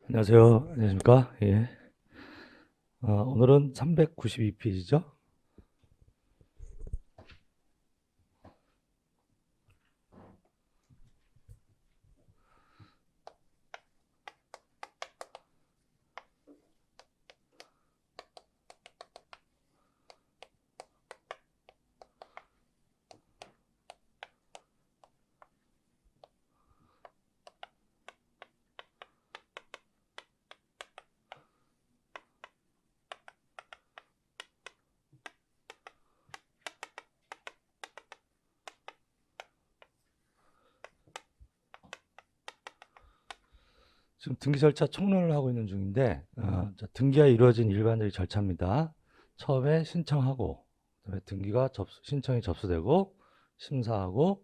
안녕하세요. 안녕하십니까? 예. 오늘은 392페이지죠? 지금 등기 절차 총론을 하고 있는 중인데, 자, 등기가 이루어진 일반적인 절차입니다. 처음에 신청하고, 그다음에 신청이 접수되고, 심사하고,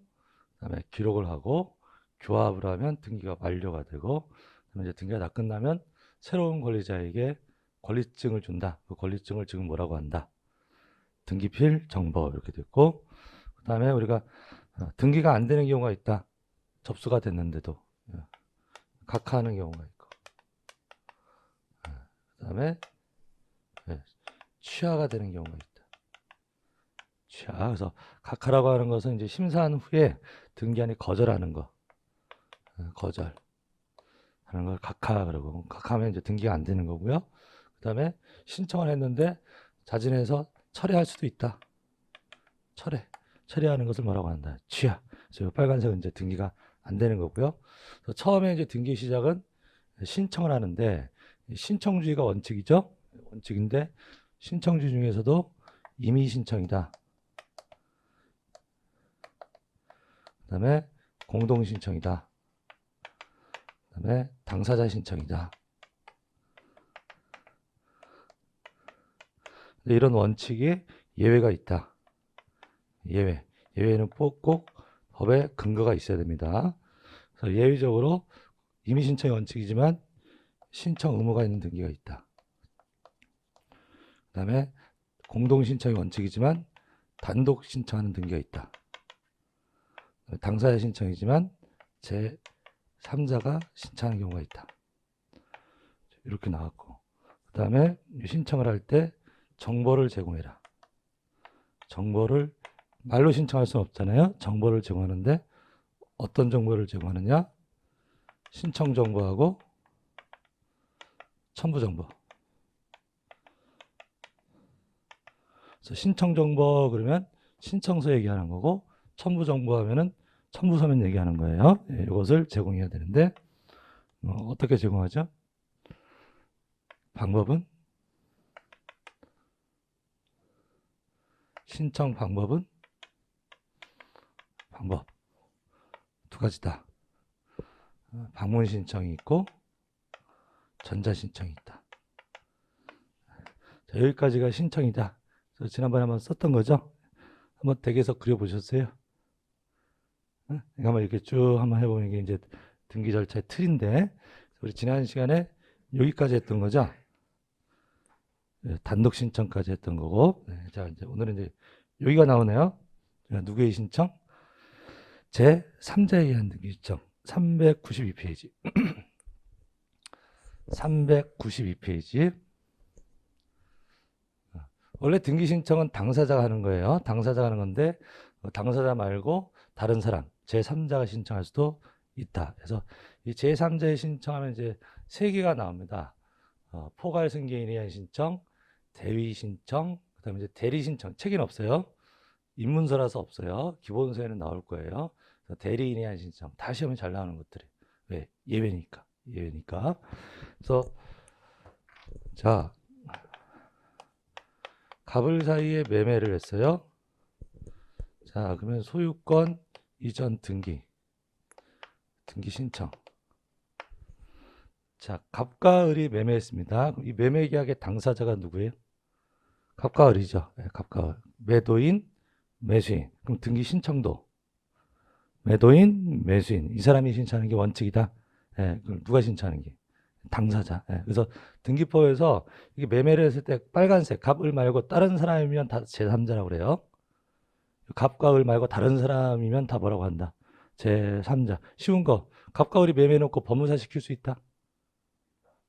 그다음에 기록을 하고, 교합을 하면 등기가 완료가 되고, 그다음에 이제 등기가 다 끝나면 새로운 권리자에게 권리증을 준다. 그 권리증을 지금 뭐라고 한다? 등기필 정보 이렇게 됐고, 그다음에 우리가 등기가 안 되는 경우가 있다. 접수가 됐는데도 각하하는 경우가 있고, 그다음에 취하가 되는 경우가 있다. 취하. 그래서 각하라고 하는 것은 이제 심사한 후에 등기한이 거절하는 거, 거절하는 걸 각하 그러고, 각하면 이제 등기가 안 되는 거고요. 그다음에 신청을 했는데 자진해서 철회할 수도 있다. 철회하는 것을 뭐라고 한다? 취하. 그래서 빨간색은 이제 등기가 안 되는 거고요. 그래서 처음에 이제 등기 시작은 신청을 하는데, 신청주의가 원칙이죠. 원칙인데 신청주의 중에서도 임의 신청이다. 그다음에 공동 신청이다. 그다음에 당사자 신청이다. 이런 원칙에 예외가 있다. 예외는 꼭 법에 근거가 있어야 됩니다. 그래서 예외적으로 임의 신청이 원칙이지만 신청 의무가 있는 등기가 있다. 그다음에 공동 신청이 원칙이지만 단독 신청하는 등기가 있다. 당사자 신청이지만 제3자가 신청하는 경우가 있다. 이렇게 나왔고, 그 다음에 신청을 할 때 정보를 제공해라. 정보를 말로 신청할 수는 없잖아요. 정보를 제공하는데 어떤 정보를 제공하느냐? 신청 정보하고 첨부 정보. 그래서 신청 정보 그러면 신청서 얘기하는 거고, 첨부 정보 하면은 첨부 서면 얘기하는 거예요. 이것을 제공해야 되는데 어떻게 제공하죠? 방법은 신청 방법 두 가지다. 방문 신청이 있고 전자 신청이 있다. 자, 여기까지가 신청이다. 그래서 지난번에 한번 썼던 거죠. 한번 댁에서 그려보셨어요? 한번 이렇게 쭉 한번 해보면 이게 이제 등기 절차의 틀인데, 우리 지난 시간에 여기까지 했던 거죠. 단독 신청까지 했던 거고, 자 이제 오늘은 이제 여기가 나오네요. 누구의 신청? 제 3자에 의한 등기 신청. 392페이지. 392페이지. 원래 등기 신청은 당사자가 하는 거예요. 당사자가 하는 건데 당사자 말고 다른 사람, 제3자가 신청할 수도 있다. 그래서 이 제3자에 신청하면 이제 세 개가 나옵니다. 포괄 승계인에 의한 신청, 대위 신청, 그다음에 이제 대리 신청. 책에는 없어요. 입문서라서 없어요. 기본서에는 나올 거예요. 그래서 대리인에 의한 신청. 다 시험에 잘 나오는 것들이. 왜? 예외니까. 그래서 자, 갑을 사이에 매매를 했어요. 자, 그러면 소유권 이전 등기 신청. 자, 갑과 을이 매매했습니다. 그럼 이 매매 계약의 당사자가 누구예요? 갑과 을이죠. 네, 갑과 을. 매도인, 매수인. 그럼 등기 신청도 매도인, 매수인. 이 사람이 신청하는 게 원칙이다. 네, 그럼 누가 신청하는 게? 당사자. 네, 그래서 등기법에서 이게 매매를 했을 때 빨간색 갑을 말고 다른 사람이면 다 제3자라고 그래요. 갑과 을 말고 다른 사람이면 다 뭐라고 한다? 제3자. 쉬운 거. 갑과 을이 매매해놓고 법무사 시킬 수 있다?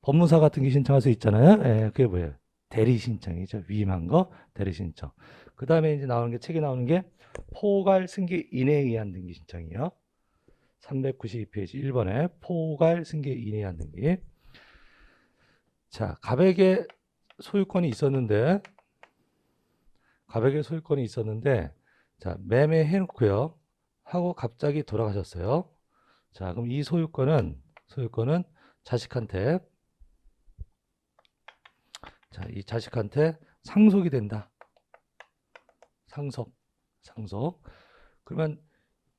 법무사가 등기 신청할 수 있잖아요. 예, 그게 뭐예요? 대리 신청이죠. 위임한 거 대리 신청. 그 다음에 이제 나오는 게 책에 나오는 게 포괄 승계 인해에 의한 등기 신청이에요. 392페이지 1번에 포괄 승계 인해에 의한 등기. 자, 갑에게 소유권이 있었는데 자, 매매해놓고요 하고 갑자기 돌아가셨어요. 자, 그럼 이 소유권은 자식한테, 자, 이 자식한테 상속이 된다. 상속. 그러면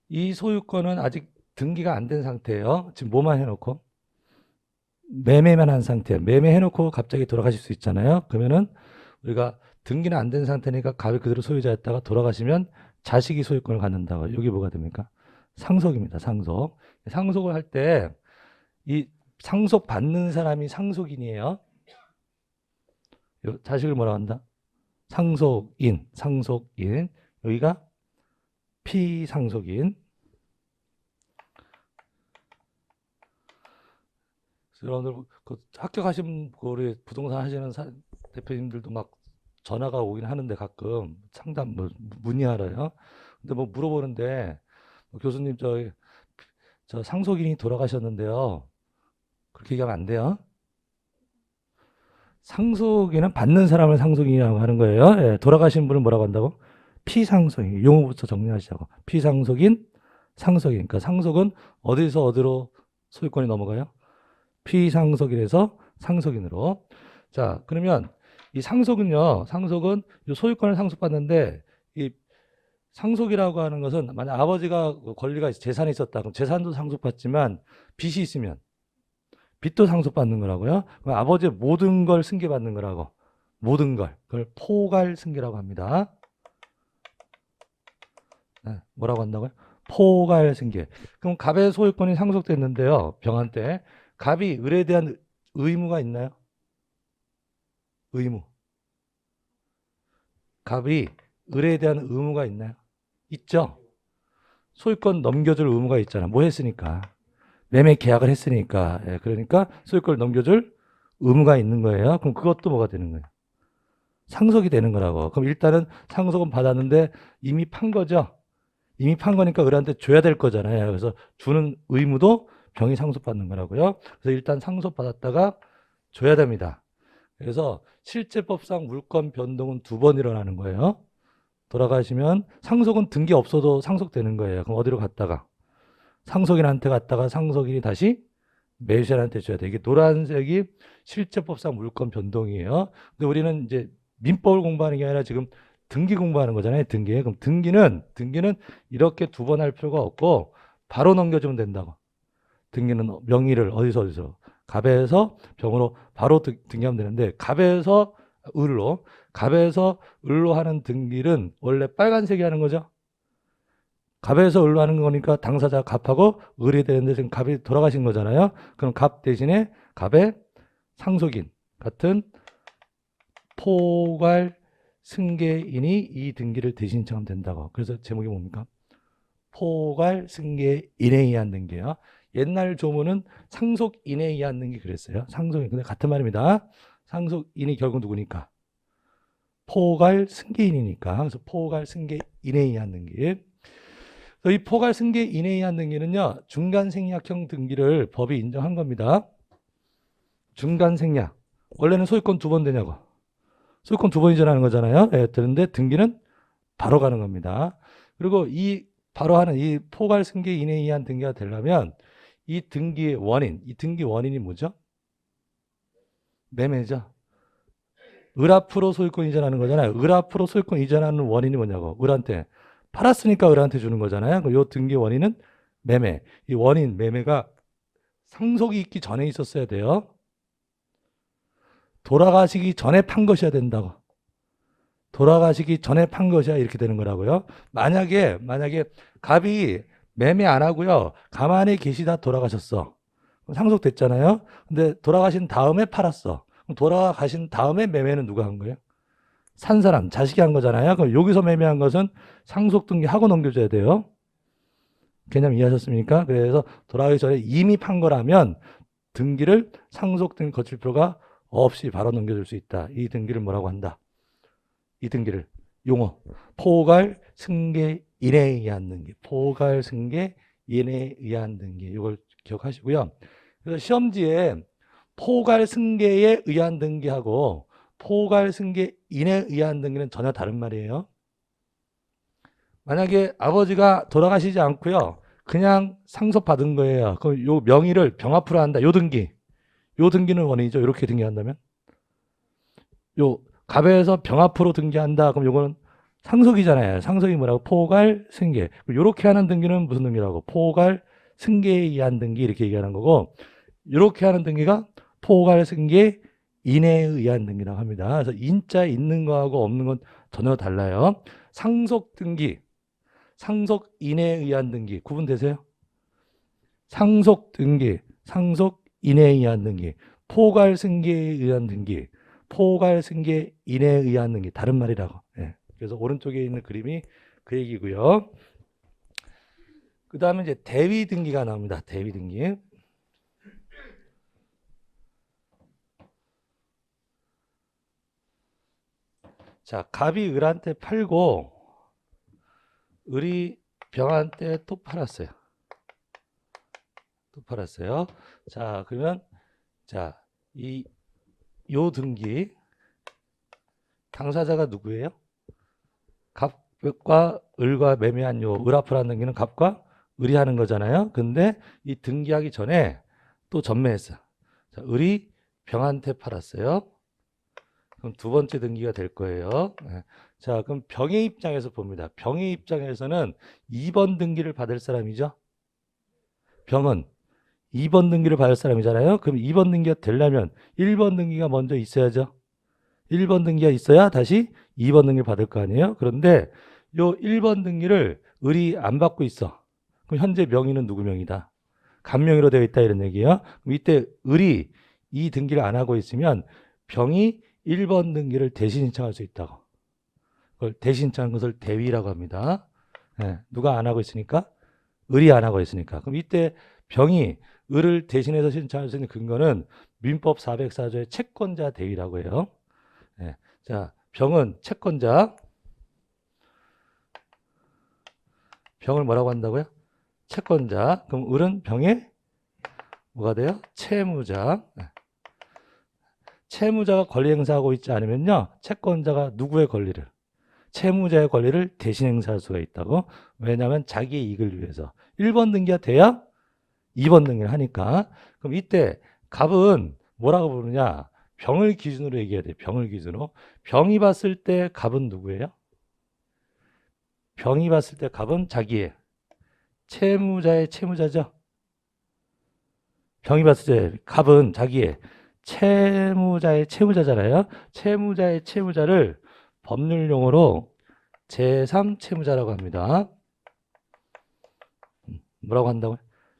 이 소유권은 아직 등기가 안 된 상태예요. 지금 뭐만 해놓고 매매만 한 상태예요. 매매해놓고 갑자기 돌아가실 수 있잖아요. 그러면은 우리가 등기는 안 된 상태니까 갑이 그대로 소유자였다가 돌아가시면 자식이 소유권을 갖는다고. 여기 뭐가 됩니까? 상속입니다. 상속. 상속을 할 때 이 상속 받는 사람이 상속인이에요. 자식을 뭐라고 한다? 상속인. 여기가 피상속인. 여러분들 그 학교 가신 우리 부동산 하시는 대표님들도 막 전화가 오긴 하는데 가끔 상담 문의하러요. 근데 뭐 물어보는데 교수님 저 상속인이 돌아가셨는데요. 그렇게 얘기하면 안 돼요. 상속인은 받는 사람을 상속인이라고 하는 거예요. 예, 돌아가신 분을 뭐라고 한다고? 피상속인. 용어부터 정리하시자고. 피상속인, 상속인. 그러니까 상속은 어디서 어디로 소유권이 넘어가요? 피상속인에서 상속인으로. 자, 그러면 이 상속은요, 상속은 이 소유권을 상속받는데 이 상속이라고 하는 것은 만약 아버지가 권리가 재산이 있었다. 그럼 재산도 상속받지만 빚이 있으면 빚도 상속받는 거라고요. 그럼 아버지의 모든 걸 승계받는 거라고. 모든 걸. 그걸 포괄 승계라고 합니다. 네, 뭐라고 한다고요? 포괄 승계. 그럼 갑의 소유권이 상속됐는데요. 병한 때. 갑이 을에 대한 의무가 있나요? 의무. 갑이 을에 대한 의무가 있나요? 있죠? 소유권 넘겨줄 의무가 있잖아. 뭐 했으니까. 매매 계약을 했으니까. 예, 그러니까 소유권을 넘겨줄 의무가 있는 거예요. 그럼 그것도 뭐가 되는 거예요? 상속이 되는 거라고. 그럼 일단은 상속은 받았는데 이미 판 거죠? 이미 판 거니까 을한테 줘야 될 거잖아요. 그래서 주는 의무도 병이 상속받는 거라고요. 그래서 일단 상속받았다가 줘야 됩니다. 그래서 실제법상 물권 변동은 2번 일어나는 거예요. 돌아가시면 상속은 등기 없어도 상속되는 거예요. 그럼 어디로 갔다가? 상속인한테 갔다가 상속인이 다시 매수자한테 줘야 돼. 이게 노란색이 실제법상 물권 변동이에요. 근데 우리는 이제 민법을 공부하는 게 아니라 지금 등기 공부하는 거잖아요. 등기. 그럼 등기는 이렇게 2번 할 필요가 없고 바로 넘겨주면 된다고. 등기는 명의를 어디서 갑에서 병으로 바로 등기하면 되는데 갑에서 을로 하는 등기는 원래 빨간색이 하는 거죠. 갑에서 을로 하는 거니까 당사자 갑하고 을이 되는데 지금 갑이 돌아가신 거잖아요. 그럼 갑 대신에 갑의 상속인 같은 포괄 승계인이 이 등기를 대신 신청하면 된다고. 그래서 제목이 뭡니까? 포괄 승계인에 의한 등기예요. 옛날 조문은 상속인에 의한 등기 그랬어요. 상속인. 근데 같은 말입니다. 상속인이 결국 누구니까? 포괄 승계인이니까. 그래서 포괄 승계인에 의한 등기. 이 포괄 승계인에 의한 등기는요. 중간 생략형 등기를 법이 인정한 겁니다. 중간 생략. 원래는 소유권 2번 되냐고. 소유권 2번 이전하는 거잖아요. 예, 그런데 등기는 바로 가는 겁니다. 그리고 이 바로 하는 이 포괄 승계인에 의한 등기가 되려면 이 등기 원인이 뭐죠? 매매죠. 을 앞으로 소유권 이전하는 거잖아요. 을 앞으로 소유권 이전하는 원인이 뭐냐고. 을한테 팔았으니까 을한테 주는 거잖아요. 이 등기 원인은 매매. 이 원인 매매가 상속이 있기 전에 있었어야 돼요. 돌아가시기 전에 판 것이어야 된다고. 돌아가시기 전에 판 것이야 이렇게 되는 거라고요. 만약에 갑이 매매 안 하고요. 가만히 계시다 돌아가셨어. 상속됐잖아요. 근데 돌아가신 다음에 팔았어. 그럼 돌아가신 다음에 매매는 누가 한 거예요? 산 사람, 자식이 한 거잖아요. 그럼 여기서 매매한 것은 상속 등기하고 넘겨줘야 돼요. 개념 이해하셨습니까? 그래서 돌아가기 전에 이미 판 거라면 등기를 상속등기 거칠 필요가 없이 바로 넘겨줄 수 있다. 이 등기를 뭐라고 한다? 이 등기를 용어 포괄 승계 인에 의한 등기, 포괄 승계 인에 의한 등기, 이걸 기억하시고요. 그래서 시험지에 포괄 승계에 의한 등기하고 포괄 승계 인에 의한 등기는 전혀 다른 말이에요. 만약에 아버지가 돌아가시지 않고요, 그냥 상속받은 거예요. 그럼 요 명의를 병합으로 한다. 요 등기는 원인이죠. 이렇게 등기한다면 요 갑에서 병합으로 등기한다. 그럼 요거는 상속이잖아요. 상속이 뭐라고? 포괄 승계. 요렇게 하는 등기는 무슨 등기라고? 포괄 승계에 의한 등기, 이렇게 얘기하는 거고, 요렇게 하는 등기가 포괄 승계 인에 의한 등기라고 합니다. 그래서 인자 있는 거하고 없는 건 전혀 달라요. 상속 등기, 상속 인에 의한 등기 구분되세요? 상속 등기, 상속 인에 의한 등기, 포괄 승계에 의한 등기, 포괄 승계 인에 의한 등기, 다른 말이라고. 예. 그래서 오른쪽에 있는 그림이 그 얘기고요. 그 다음에 이제 대위 등기가 나옵니다. 대위 등기. 자, 갑이 을한테 팔고 을이 병한테 또 팔았어요. 또 팔았어요. 자, 그러면 자, 요 등기 당사자가 누구예요? 갑과 을과 매매한 요 을 앞을 하는 등기는 갑과 을이 하는 거잖아요. 근데 이 등기하기 전에 또 전매했어. 자, 을이 병한테 팔았어요. 그럼 두 번째 등기가 될 거예요. 네. 자, 그럼 병의 입장에서 봅니다. 병의 입장에서는 2번 등기를 받을 사람이죠. 병은 2번 등기를 받을 사람이잖아요. 그럼 2번 등기가 되려면 1번 등기가 먼저 있어야죠. 1번 등기가 있어야 다시 2번 등기를 받을 거 아니에요. 그런데 요 1번 등기를 을이 안 받고 있어. 그럼 현재 명의는 누구 명의다? 갑명의로 되어 있다, 이런 얘기예요. 그럼 이때 을이 이 등기를 안 하고 있으면 병이 1번 등기를 대신 신청할 수 있다고. 그걸 대신 신청한 것을 대위라고 합니다. 네, 누가 안 하고 있으니까? 을이 안 하고 있으니까. 그럼 이때 병이 을을 대신해서 신청할 수 있는 근거는 민법 404조의 채권자 대위라고 해요. 네, 자, 병은 채권자. 병을 뭐라고 한다고요? 채권자. 그럼 을은 병의 뭐가 돼요? 채무자. 네. 채무자가 권리 행사하고 있지 않으면요, 채권자가 누구의 권리를? 채무자의 권리를 대신 행사할 수가 있다고. 왜냐하면 자기의 이익을 위해서. 1번 등기가 돼야 2번 등기를 하니까. 그럼 이때 갑은 뭐라고 부르냐? 병을 기준으로 얘기해야 돼. 병을 기준으로. 병이 봤을 때 갑은 누구예요? 병이 봤을 때 갑은 자기의 채무자의 채무자죠. 병이 봤을 때 갑은 자기의 채무자의 채무자잖아요. 채무자의 채무자를 법률 용어로 제3채무자라고 합니다. 뭐라고 한다고요?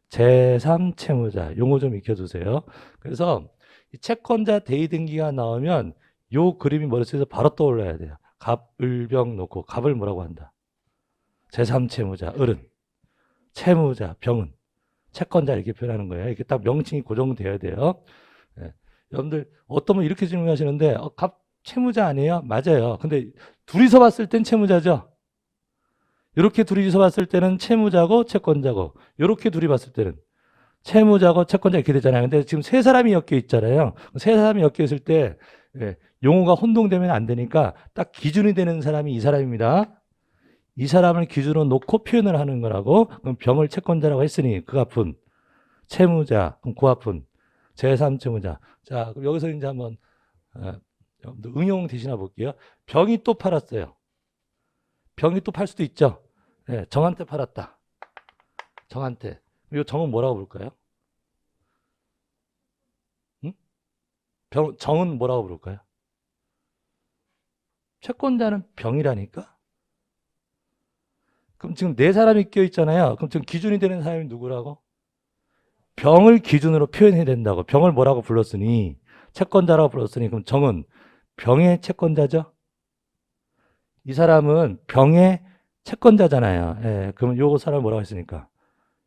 제3채무자. 용어 좀 익혀두세요. 그래서 이 채권자 대위 등기가 나오면 요 그림이 머릿속에서 바로 떠올라야 돼요. 갑, 을, 병 놓고 갑을 뭐라고 한다? 제3채무자, 을은 채무자, 병은 채권자, 이렇게 표현하는 거예요. 이렇게 딱 명칭이 고정되어야 돼요. 네. 여러분들 어떤 분 이렇게 질문하시는데 갑 채무자 아니에요? 맞아요. 근데 둘이서 봤을 땐 채무자죠. 이렇게 둘이서 봤을 때는 채무자고 채권자고, 이렇게 둘이 봤을 때는 채무자고 채권자, 이렇게 되잖아요. 근데 지금 세 사람이 엮여 있잖아요. 세 사람이 엮여 있을 때 용어가 혼동되면 안 되니까 딱 기준이 되는 사람이 이 사람입니다. 이 사람을 기준으로 놓고 표현을 하는 거라고. 그럼 병을 채권자라고 했으니 그 앞은 채무자, 그럼 그 앞은 제3채무자. 자, 그럼 여기서 이제 한번 응용 대신해 볼게요. 병이 또 팔았어요. 병이 또 팔 수도 있죠. 네, 정한테 팔았다. 정한테. 이 정은 뭐라고 부를까요? 응? 정은 뭐라고 부를까요? 채권자는 병이라니까? 그럼 지금 네 사람이 껴 있잖아요. 그럼 지금 기준이 되는 사람이 누구라고? 병을 기준으로 표현해야 된다고. 병을 뭐라고 불렀으니, 채권자라고 불렀으니, 그럼 정은 병의 채권자죠? 이 사람은 병의 채권자잖아요. 예, 그러면 요 사람을 뭐라고 했으니까?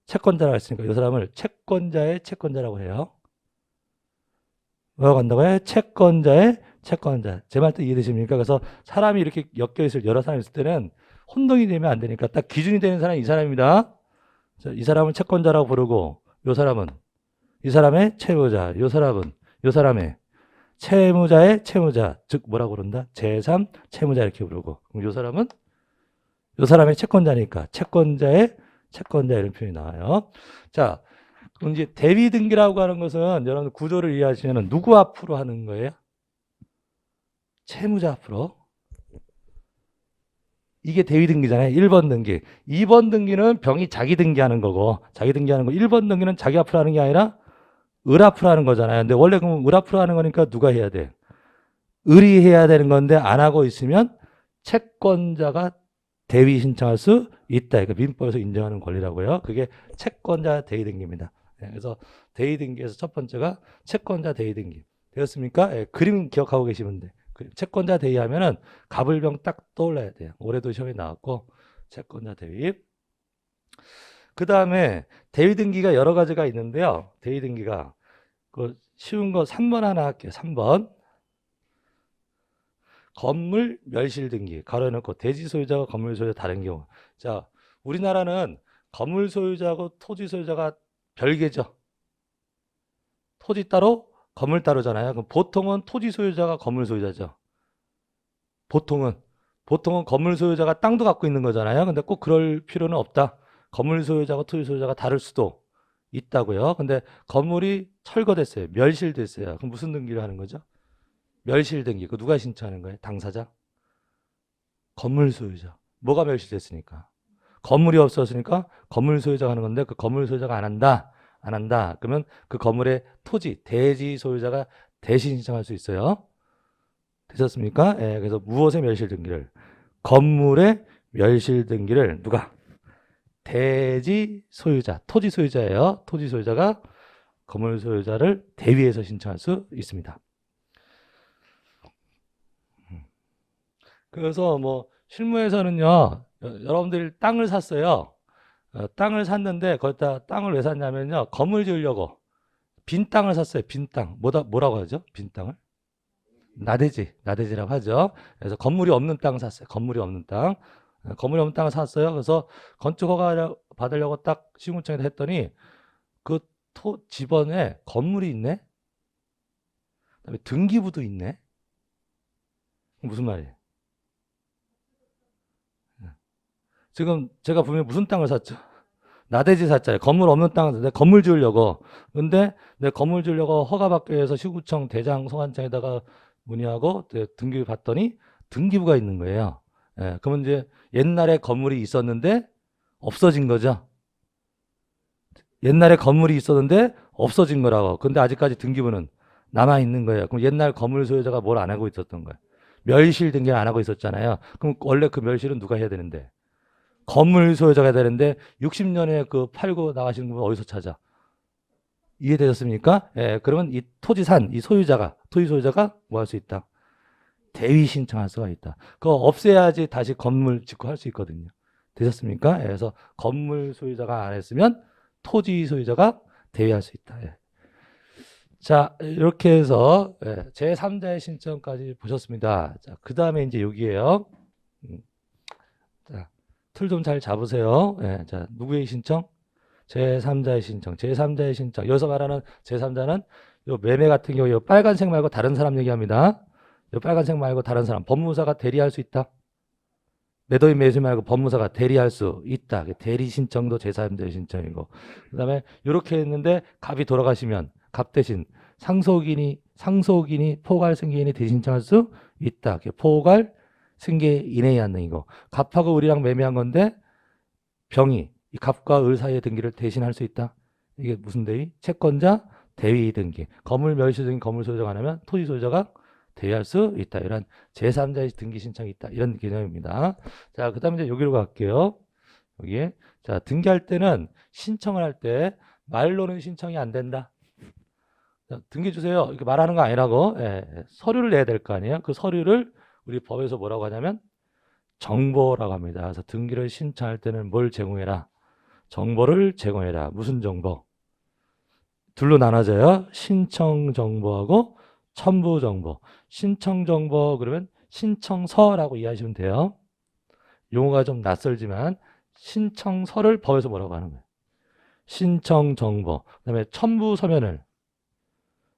채권자라고 했으니까 이 사람을 채권자의 채권자라고 해요. 뭐라고 한다고요? 채권자의 채권자. 제 말 뜻 이해되십니까? 그래서 사람이 이렇게 엮여 여러 사람이 있을 때는 혼동이 되면 안 되니까 딱 기준이 되는 사람이 이 사람입니다. 자, 이 사람은 채권자라고 부르고, 이 사람은, 이 사람의 채무자, 이 사람의 채무자의 채무자, 즉 뭐라고 그런다? 제3 채무자 이렇게 부르고, 그럼 이 사람은 이 사람의 채권자니까 채권자의 채권자 이런 표현이 나와요. 자, 그럼 이제 대위 등기라고 하는 것은 여러분 구조를 이해하시면 누구 앞으로 하는 거예요? 채무자 앞으로. 이게 대위 등기잖아요. 1번 등기. 2번 등기는 병이 자기 등기하는 거고, 자기 등기하는 거. 1번 등기는 자기 앞으로 하는 게 아니라 을 앞으로 하는 거잖아요. 근데 원래 그럼 을 앞으로 하는 거니까 누가 해야 돼? 을이 해야 되는 건데 안 하고 있으면 채권자가 대위 신청할 수 있다. 그러니까 민법에서 인정하는 권리라고요. 그게 채권자 대위 등기입니다. 그래서 대위 등기에서 첫 번째가 채권자 대위 등기. 되었습니까? 그림 기억하고 계시면 돼. 채권자 대위하면은 갑을병 딱 떠올라야 돼요. 올해도 시험에 나왔고 채권자 대위. 그 다음에 대위 등기가 여러 가지가 있는데요. 대위 등기가 그 쉬운 거 3번 하나 할게요. 3번. 건물 멸실 등기 가로해놓고 대지 소유자와 건물 소유자 다른 경우. 자, 우리나라는 건물 소유자하고 토지 소유자가 별개죠. 토지 따로 건물 따로잖아요. 그럼 보통은 토지 소유자가 건물 소유자죠. 보통은 건물 소유자가 땅도 갖고 있는 거잖아요. 근데 꼭 그럴 필요는 없다. 건물 소유자가 토지 소유자가 다를 수도 있다고요. 근데 건물이 철거됐어요. 멸실됐어요. 그럼 무슨 등기를 하는 거죠? 멸실 등기. 그 누가 신청하는 거예요? 당사자? 건물 소유자. 뭐가 멸실됐으니까? 건물이 없었으니까 건물 소유자가 하는 건데 그 건물 소유자가 안 한다. 안 한다. 그러면 그 건물의 토지, 대지 소유자가 대신 신청할 수 있어요. 되셨습니까? 예, 그래서 무엇의 멸실 등기를? 건물의 멸실 등기를 누가? 대지 소유자, 토지 소유자예요. 토지 소유자가 건물 소유자를 대위해서 신청할 수 있습니다. 그래서 뭐 실무에서는요, 여러분들이 땅을 샀어요. 땅을 샀는데 거기다 땅을 왜 샀냐면요, 건물 지으려고 빈 땅을 샀어요. 빈 땅. 뭐라고 하죠? 빈 땅을? 나대지라고 하죠. 그래서 건물이 없는 땅 샀어요. 건물이 없는 땅. 건물이 없는 땅을 샀어요. 그래서 건축 허가 받으려고 딱 시군청에다 했더니 그 집안에 건물이 있네. 그다음에 등기부도 있네. 무슨 말이에요? 지금 제가 분명히 무슨 땅을 샀죠? 나대지 샀잖아요. 건물 없는 땅을 샀는데 건물 지으려고. 근데 내 건물 지으려고 허가받기 위해서 시구청 대장 소관청에다가 문의하고 등기부 받더니 등기부가 있는 거예요. 예, 그러면 이제 옛날에 건물이 있었는데 없어진 거죠. 옛날에 건물이 있었는데 없어진 거라고. 근데 아직까지 등기부는 남아 있는 거예요. 그럼 옛날 건물 소유자가 뭘 안 하고 있었던 거예요? 멸실 등기를 안 하고 있었잖아요. 그럼 원래 그 멸실은 누가 해야 되는데? 건물 소유자가 해야 되는데 60년에 그 팔고 나가시는 분 어디서 찾아? 이해되셨습니까? 예, 그러면 이 토지 산, 이 소유자가, 토지 소유자가 뭐 할 수 있다? 대위 신청할 수가 있다. 그거 없애야지 다시 건물 짓고 할 수 있거든요. 되셨습니까? 예, 그래서 건물 소유자가 안 했으면 토지 소유자가 대위할 수 있다. 예. 자, 이렇게 해서 예, 제3자의 신청까지 보셨습니다. 자, 그 다음에 이제 여기에요. 자, 틀 좀 잘 잡으세요. 예, 자, 누구의 신청? 제3자의 신청. 제3자의 신청. 여기서 말하는 제3자는 요 매매 같은 경우 요 빨간색 말고 다른 사람 얘기합니다. 요 빨간색 말고 다른 사람. 법무사가 대리할 수 있다. 매도인 매수 말고 법무사가 대리할 수 있다. 대리 신청도 제3자의 신청이고. 그다음에 이렇게 했는데 갑이 돌아가시면 갑 대신 상속인이 포괄 승계인이 대신 신청할 수 있다. 포괄 승계인의 한능이고 갑하고 을이랑 매매한 건데 병이 이 갑과 을 사이의 등기를 대신할 수 있다. 이게 무슨 대위? 채권자 대위 등기. 건물 멸실 등기 건물 소유자가 안 하면 토지 소유자가 대위할 수 있다. 이런 제3자의 등기 신청이 있다. 이런 개념입니다. 자, 그 다음에 이제 여기로 갈게요. 여기에. 자, 등기할 때는 신청을 할 때 말로는 신청이 안 된다. 자, 등기 주세요. 이렇게 말하는 거 아니라고. 예, 서류를 내야 될 거 아니에요. 그 서류를 우리 법에서 뭐라고 하냐면 정보라고 합니다. 그래서 등기를 신청할 때는 뭘 제공해라? 정보를 제공해라. 무슨 정보? 둘로 나눠져요. 신청 정보하고 첨부 정보. 신청 정보 그러면 신청서라고 이해하시면 돼요. 용어가 좀 낯설지만 신청서를 법에서 뭐라고 하는 거예요? 신청 정보. 그다음에 첨부 서면을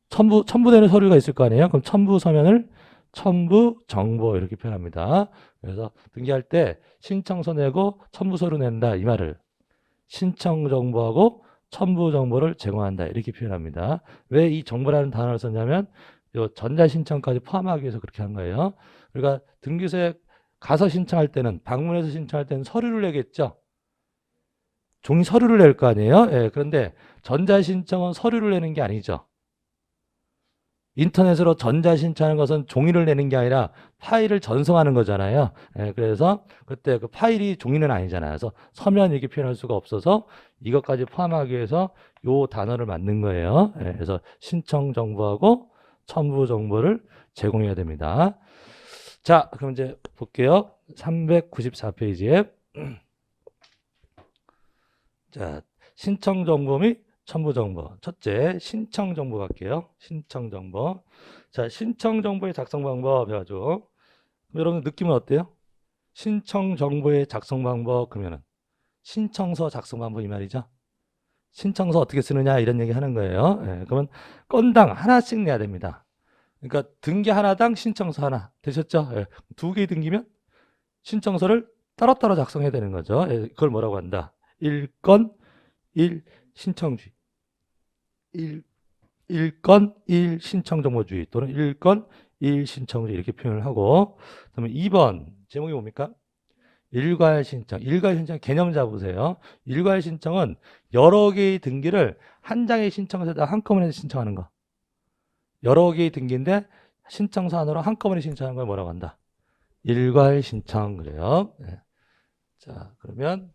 첨부되는 서류가 있을 거 아니에요? 그럼 첨부 서면을 첨부 정보 이렇게 표현합니다. 그래서 등기할 때 신청서 내고 첨부 서류 낸다 이 말을 신청 정보하고 첨부 정보를 제공한다 이렇게 표현합니다. 왜 이 정보라는 단어를 썼냐면 요 전자 신청까지 포함하기 위해서 그렇게 한 거예요. 그러니까 등기소에 가서 신청할 때는 방문해서 신청할 때는 서류를 내겠죠. 종이 서류를 낼 거 아니에요. 예, 그런데 전자 신청은 서류를 내는 게 아니죠. 인터넷으로 전자 신청하는 것은 종이를 내는 게 아니라 파일을 전송하는 거잖아요. 예, 그래서 그때 그 파일이 종이는 아니잖아요. 그래서 서면 이렇게 표현할 수가 없어서 이것까지 포함하기 위해서 요 단어를 만든 거예요. 예, 그래서 신청 정보하고 첨부 정보를 제공해야 됩니다. 자, 그럼 이제 볼게요. 394페이지에 자, 신청 정보 및 첨부 정보. 첫째, 신청 정보 갈게요. 신청 정보. 자, 신청 정보의 작성 방법 해가지고 여러분 느낌은 어때요? 신청 정보의 작성 방법 그러면은 신청서 작성 방법 이 말이죠. 신청서 어떻게 쓰느냐 이런 얘기 하는 거예요. 예, 그러면 건당 하나씩 내야 됩니다. 그러니까 등기 하나당 신청서 하나 되셨죠? 예, 두 개 등기면 신청서를 따로따로 작성해야 되는 거죠. 예, 그걸 뭐라고 한다? 1건 1 신청주의. 1건 1 신청정보주의 또는 1건 1 신청주의 이렇게 표현을 하고 그다음에 2번 제목이 뭡니까? 일괄 신청. 일괄 신청 개념 잡으세요. 일괄 신청은 여러 개의 등기를 한 장의 신청서에다 한꺼번에 신청하는 거. 여러 개의 등기인데 신청서 안으로 한꺼번에 신청하는 걸 뭐라고 한다? 일괄 신청 그래요. 네. 자, 그러면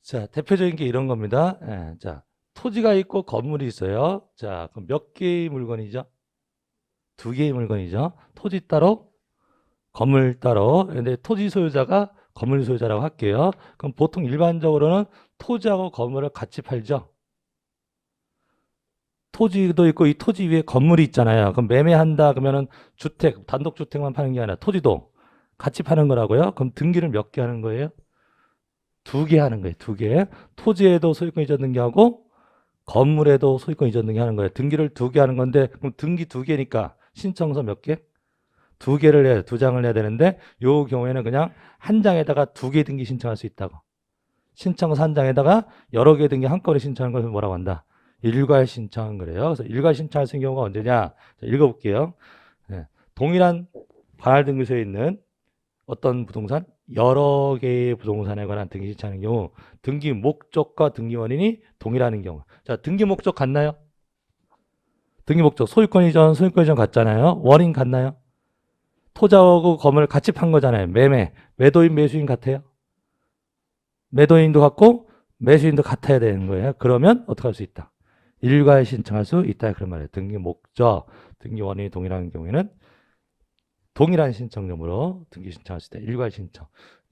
자, 대표적인 게 이런 겁니다. 예, 자, 토지가 있고 건물이 있어요. 자, 그럼 몇 개의 물건이죠? 두 개의 물건이죠. 토지 따로, 건물 따로. 근데 토지 소유자가 건물 소유자라고 할게요. 그럼 보통 일반적으로는 토지하고 건물을 같이 팔죠. 토지도 있고 이 토지 위에 건물이 있잖아요. 그럼 매매한다 그러면은 주택, 단독주택만 파는 게 아니라 토지도 같이 파는 거라고요. 그럼 등기를 몇 개 하는 거예요? 두 개 하는 거예요. 두 개. 토지에도 소유권 이전 등기하고 건물에도 소유권 이전 등기하는 거예요. 등기를 두 개 하는 건데 그럼 등기 두 개니까 신청서 몇 개? 두 개를 내야 두 장을 내야 되는데 요 경우에는 그냥 한 장에다가 두 개 등기 신청할 수 있다고. 신청서 한 장에다가 여러 개 등기 한꺼번에 신청하는 것을 뭐라고 한다? 일괄 신청 그래요. 그래서 일괄 신청할 수 있는 경우가 언제냐? 자, 읽어볼게요. 네. 동일한 관할 등기소에 있는 어떤 부동산? 여러 개의 부동산에 관한 등기 신청하는 경우 등기 목적과 등기 원인이 동일하는 경우. 자, 등기 목적 같나요? 등기 목적 소유권 이전 같잖아요. 원인 같나요? 토지하고 건물을 같이 판 거잖아요. 매도인 매수인 같아요. 매도인도 같고 매수인도 같아야 되는 거예요. 그러면 어떻게 할 수 있다? 일괄 신청할 수 있다 그런 말이에요. 등기 목적, 등기 원인이 동일한 경우에는 동일한 신청점으로 등기 신청할 수 있다. 일괄 신청.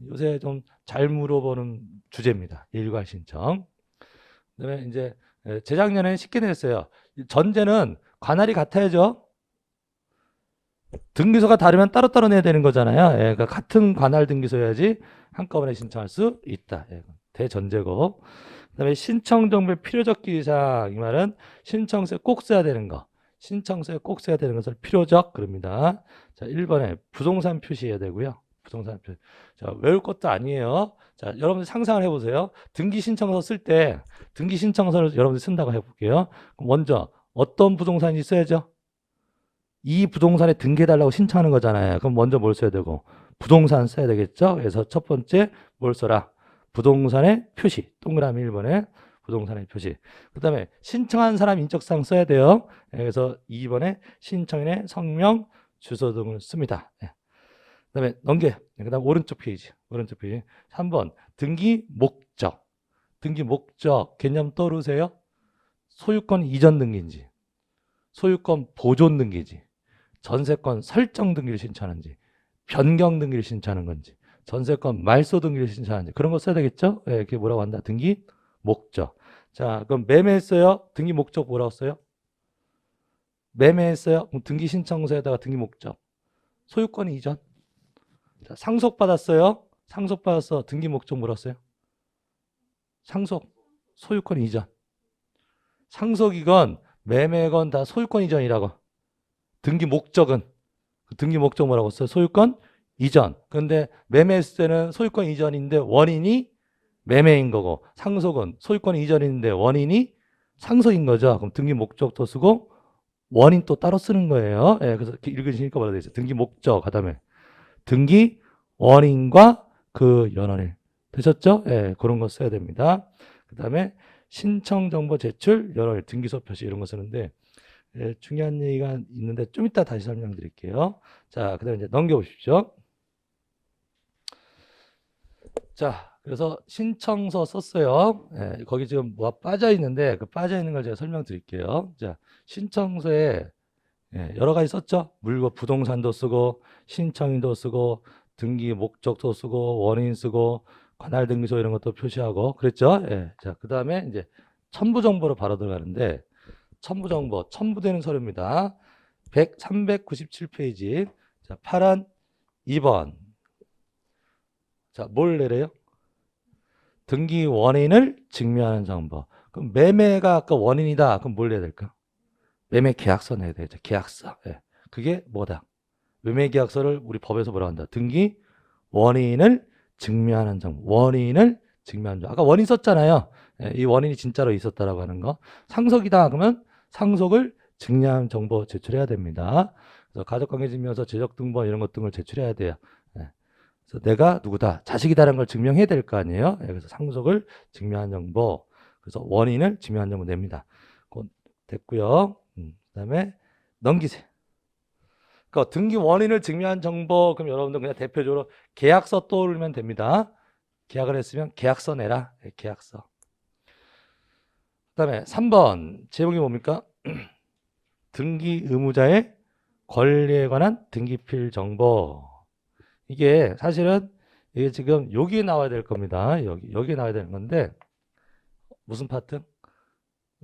요새 좀 잘 물어보는 주제입니다. 일괄 신청. 그다음에 이제 재작년에 쉽게 냈어요. 전제는 관할이 같아야죠. 등기소가 다르면 따로따로 내야 되는 거잖아요. 예, 그러니까 같은 관할 등기소여야지 한꺼번에 신청할 수 있다. 예, 대전제고. 그다음에 신청 정보의 필요적 기사 이 말은 신청서에 꼭 써야 되는 거. 신청서에 꼭 써야 되는 것을 필요적 그럽니다. 자, 1번에 부동산 표시해야 되고요. 부동산 표시. 자, 외울 것도 아니에요. 자, 여러분들 상상을 해보세요. 등기 신청서 쓸 때 등기 신청서를 여러분들 쓴다고 해볼게요. 그럼 먼저 어떤 부동산이 있어야죠? 이 부동산에 등기해달라고 신청하는 거잖아요. 그럼 먼저 뭘 써야 되고? 부동산 써야 되겠죠? 그래서 첫 번째 뭘 써라? 부동산의 표시. 동그라미 1번에 부동산의 표시. 그 다음에 신청한 사람 인적사항 써야 돼요. 그래서 2번에 신청인의 성명, 주소 등을 씁니다. 그 다음에 넘겨. 그 다음 오른쪽 페이지. 3번 등기 목적. 등기 목적 개념 떠오르세요? 소유권 이전 등기인지 소유권 보존 등기지, 전세권 설정 등기를 신청하는지, 변경 등기를 신청하는 건지, 전세권 말소 등기를 신청하는지 그런 거 써야 되겠죠? 예, 그게 뭐라고 한다? 등기 목적. 자, 그럼 매매했어요? 등기 목적 뭐라고 써요? 매매했어요? 그럼 등기 신청서에다가 등기 목적. 소유권 이전. 자, 상속받았어요? 상속받았어. 등기 목적 뭐라고 써요? 상속. 소유권 이전. 상속이건 매매건 다 소유권 이전이라고. 등기 목적은 등기 목적 뭐라고 써요? 소유권 이전. 근데 매매했을 때는 소유권 이전인데 원인이 매매인 거고, 상속은 소유권 이전인데 원인이 상속인 거죠. 그럼 등기 목적도 쓰고 원인 또 따로 쓰는 거예요. 예, 그래서 읽으시니까 뭐라 되어 있어요? 등기 목적, 그다음에 등기 원인과 그 연원일. 되셨죠? 예, 그런 거 써야 됩니다. 그다음에 신청 정보 제출, 연원일, 등기소 표시 이런 거 쓰는데, 예, 중요한 얘기가 있는데 좀 이따 다시 설명드릴게요. 자, 그다음에 이제 넘겨보십시오. 자, 그래서 신청서 썼어요. 예, 거기 지금 뭐가 빠져 있는데 그 빠져 있는 걸 제가 설명드릴게요. 자, 신청서에 예, 여러 가지 썼죠. 물건 부동산도 쓰고 신청인도 쓰고 등기 목적도 쓰고 원인 쓰고 관할 등기소 이런 것도 표시하고 그랬죠. 예, 자, 그다음에 이제 첨부 정보로 바로 들어가는데, 첨부 정보, 첨부되는 서류입니다. 397페이지. 자, 파란 2번. 자, 뭘 내래요? 등기 원인을 증명하는 정보. 그럼 매매가 아까 원인이다. 그럼 뭘 내야 될까? 매매 계약서 내야 되죠. 계약서. 예. 그게 뭐다? 매매 계약서를 우리 법에서 뭐라고 한다? 등기 원인을 증명하는 정보. 원인을 증명하는 정보. 아까 원인 썼잖아요. 예, 이 원인이 진짜로 있었다라고 하는 거. 상속이다. 그러면 상속을 증명하는 정보 제출해야 됩니다. 그래서 가족관계증명서, 재적등본 이런 것 등을 제출해야 돼요. 예. 그래서 내가 누구다, 자식이다라는 걸 증명해야 될 거 아니에요. 예, 그래서 상속을 증명한 정보, 그래서 원인을 증명한 정보 냅니다. 그건 됐고요. 그다음에 넘기세요. 그러니까 등기 원인을 증명한 정보, 그럼 여러분들 그냥 대표적으로 계약서 떠올리면 됩니다. 계약을 했으면 계약서 내라. 예, 계약서. 그다음에 3번 제목이 뭡니까? 등기 의무자의 권리에 관한 등기필 정보. 이게 사실은 이게 지금 여기에 나와야 될 겁니다. 여기에 나와야 되는 건데, 무슨 파트?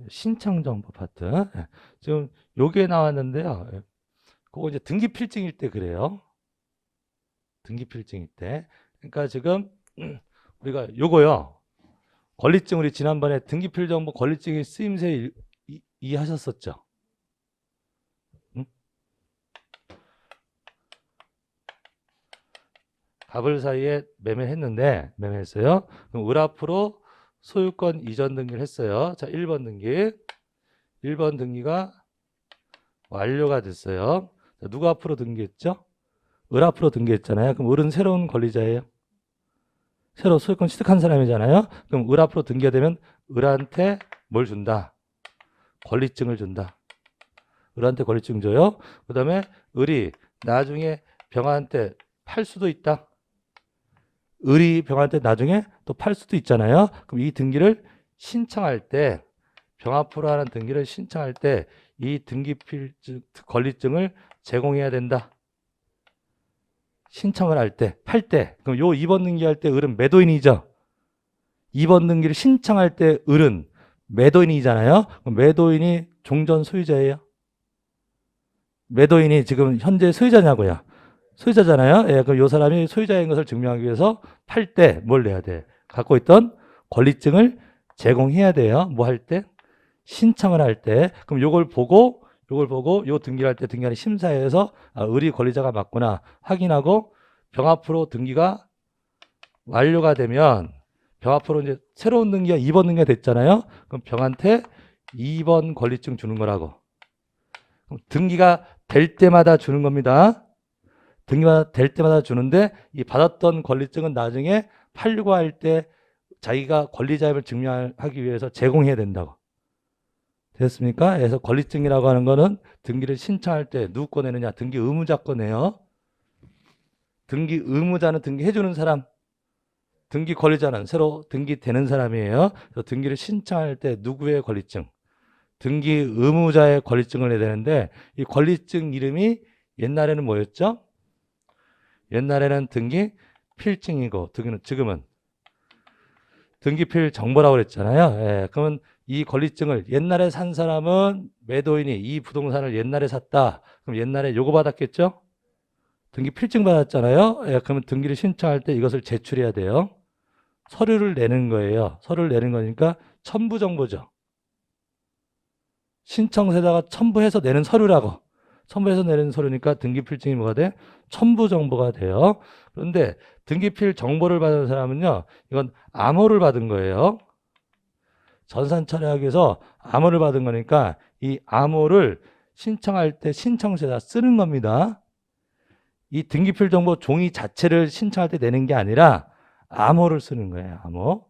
신청 정보 파트. 예. 지금 여기에 나왔는데요. 예. 그거 이제 등기 필증일 때 그래요. 등기 필증일 때. 그러니까 지금 우리가 요거요. 권리증, 우리 지난번에 등기 필 정보 권리증의 쓰임새 이해하셨었죠? 응? 갑을 사이에 매매했어요. 그럼 을 앞으로 소유권 이전 등기를 했어요. 자, 1번 등기. 1번 등기가 완료가 됐어요. 자, 누가 앞으로 등기했죠? 을 앞으로 등기했잖아요. 그럼 을은 새로운 권리자예요. 새로 소유권 취득한 사람이잖아요. 그럼 을 앞으로 등기가 되면 을한테 뭘 준다? 권리증을 준다. 을한테 권리증 줘요. 그 다음에 을이 나중에 병한테 팔 수도 있다. 을이 병한테 나중에 또 팔 수도 있잖아요. 그럼 이 등기를 신청할 때, 병 앞으로 하는 등기를 신청할 때 이 등기필증 권리증을 제공해야 된다. 신청을 할 때, 팔 때. 그럼 요 2번 등기할 때 을은 매도인이죠. 2번 등기를 신청할 때 을은 매도인이잖아요. 그럼 매도인이 종전 소유자예요. 매도인이 지금 현재 소유자냐고요. 소유자잖아요. 예, 그럼 요 사람이 소유자인 것을 증명하기 위해서 팔 때 뭘 내야 돼? 갖고 있던 권리증을 제공해야 돼요. 뭐 할 때? 신청을 할 때. 그럼 요걸 보고 요 등기를 할 때 등기하는 심사에서 을이 권리자가 맞구나 확인하고 병 앞으로 등기가 완료가 되면, 병 앞으로 이제 새로운 등기가 2번 등기가 됐잖아요. 그럼 병한테 2번 권리증 주는 거라고. 그럼 등기가 될 때마다 주는 겁니다. 등기가 될 때마다 주는데, 이 받았던 권리증은 나중에 팔려고 할 때 자기가 권리자임을 증명하기 위해서 제공해야 된다고. 됐습니까? 그래서 권리증이라고 하는 거는 등기를 신청할 때 누구 거 내느냐? 등기 의무자 거 내요. 등기 의무자는 등기해주는 사람, 등기 권리자는 새로 등기되는 사람이에요. 그래서 등기를 신청할 때 누구의 권리증? 등기 의무자의 권리증을 내야 되는데 이 권리증 이름이 옛날에는 뭐였죠? 옛날에는 등기 필증이고 지금은 등기필 정보라고 그랬잖아요. 예, 그러면 이 권리증을 옛날에 산 사람은 매도인이 이 부동산을 옛날에 샀다. 그럼 옛날에 요거 받았겠죠? 등기 필증 받았잖아요. 예, 그러면 등기를 신청할 때 이것을 제출해야 돼요. 서류를 내는 거예요. 서류를 내는 거니까 첨부 정보죠. 신청서에다가 첨부해서 내는 서류라고. 첨부해서 내는 서류니까 등기필증이 뭐가 돼? 첨부 정보가 돼요. 그런데 등기필 정보를 받은 사람은요, 이건 암호를 받은 거예요. 전산처리하기위해서 암호를 받은 거니까 이 암호를 신청할 때 신청서에다 쓰는 겁니다. 이 등기필 정보 종이 자체를 신청할 때 내는 게 아니라 암호를 쓰는 거예요. 암호.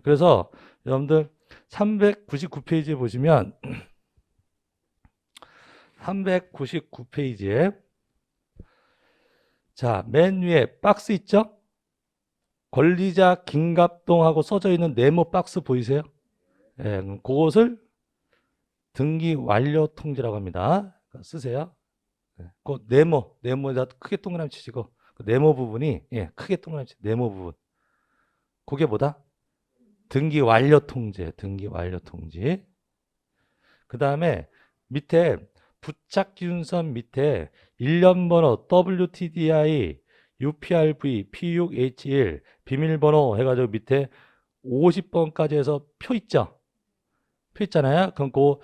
그래서 여러분들 399페이지에 보시면 399페이지에 자, 맨 위에 박스 있죠? 권리자 김갑동하고 써져 있는 네모 박스 보이세요? 예, 그것을 등기 완료 통지라고 합니다. 쓰세요. 그 네모에다 크게 동그라미 치시고 그 네모 부분이 크게 동그라미 치세요. 네모 부분. 그게 뭐다? 등기 완료 통지. 등기 완료 통지. 그 다음에 밑에 부착 기준선 밑에 일련번호 WTDI, UPRV, P6H1 비밀번호 해가지고 밑에 50번까지 해서 표 있죠? 표 있잖아요. 그럼 그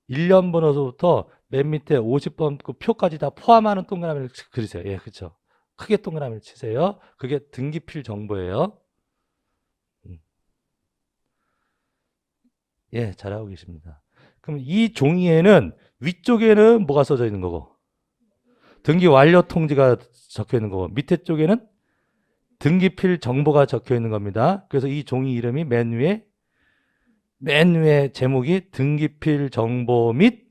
일련번호부터 맨 밑에 50번 그 표까지 다 포함하는 동그라미를 그리세요. 예, 그렇죠. 크게 동그라미를 치세요. 그게 등기필 정보예요. 예, 잘하고 계십니다. 그럼 이 종이에는 위쪽에는 뭐가 써져 있는 거고 등기 완료 통지가 적혀 있는 거고 밑에 쪽에는 등기필 정보가 적혀 있는 겁니다. 그래서 이 종이 이름이 맨 위에 제목이 등기필 정보 및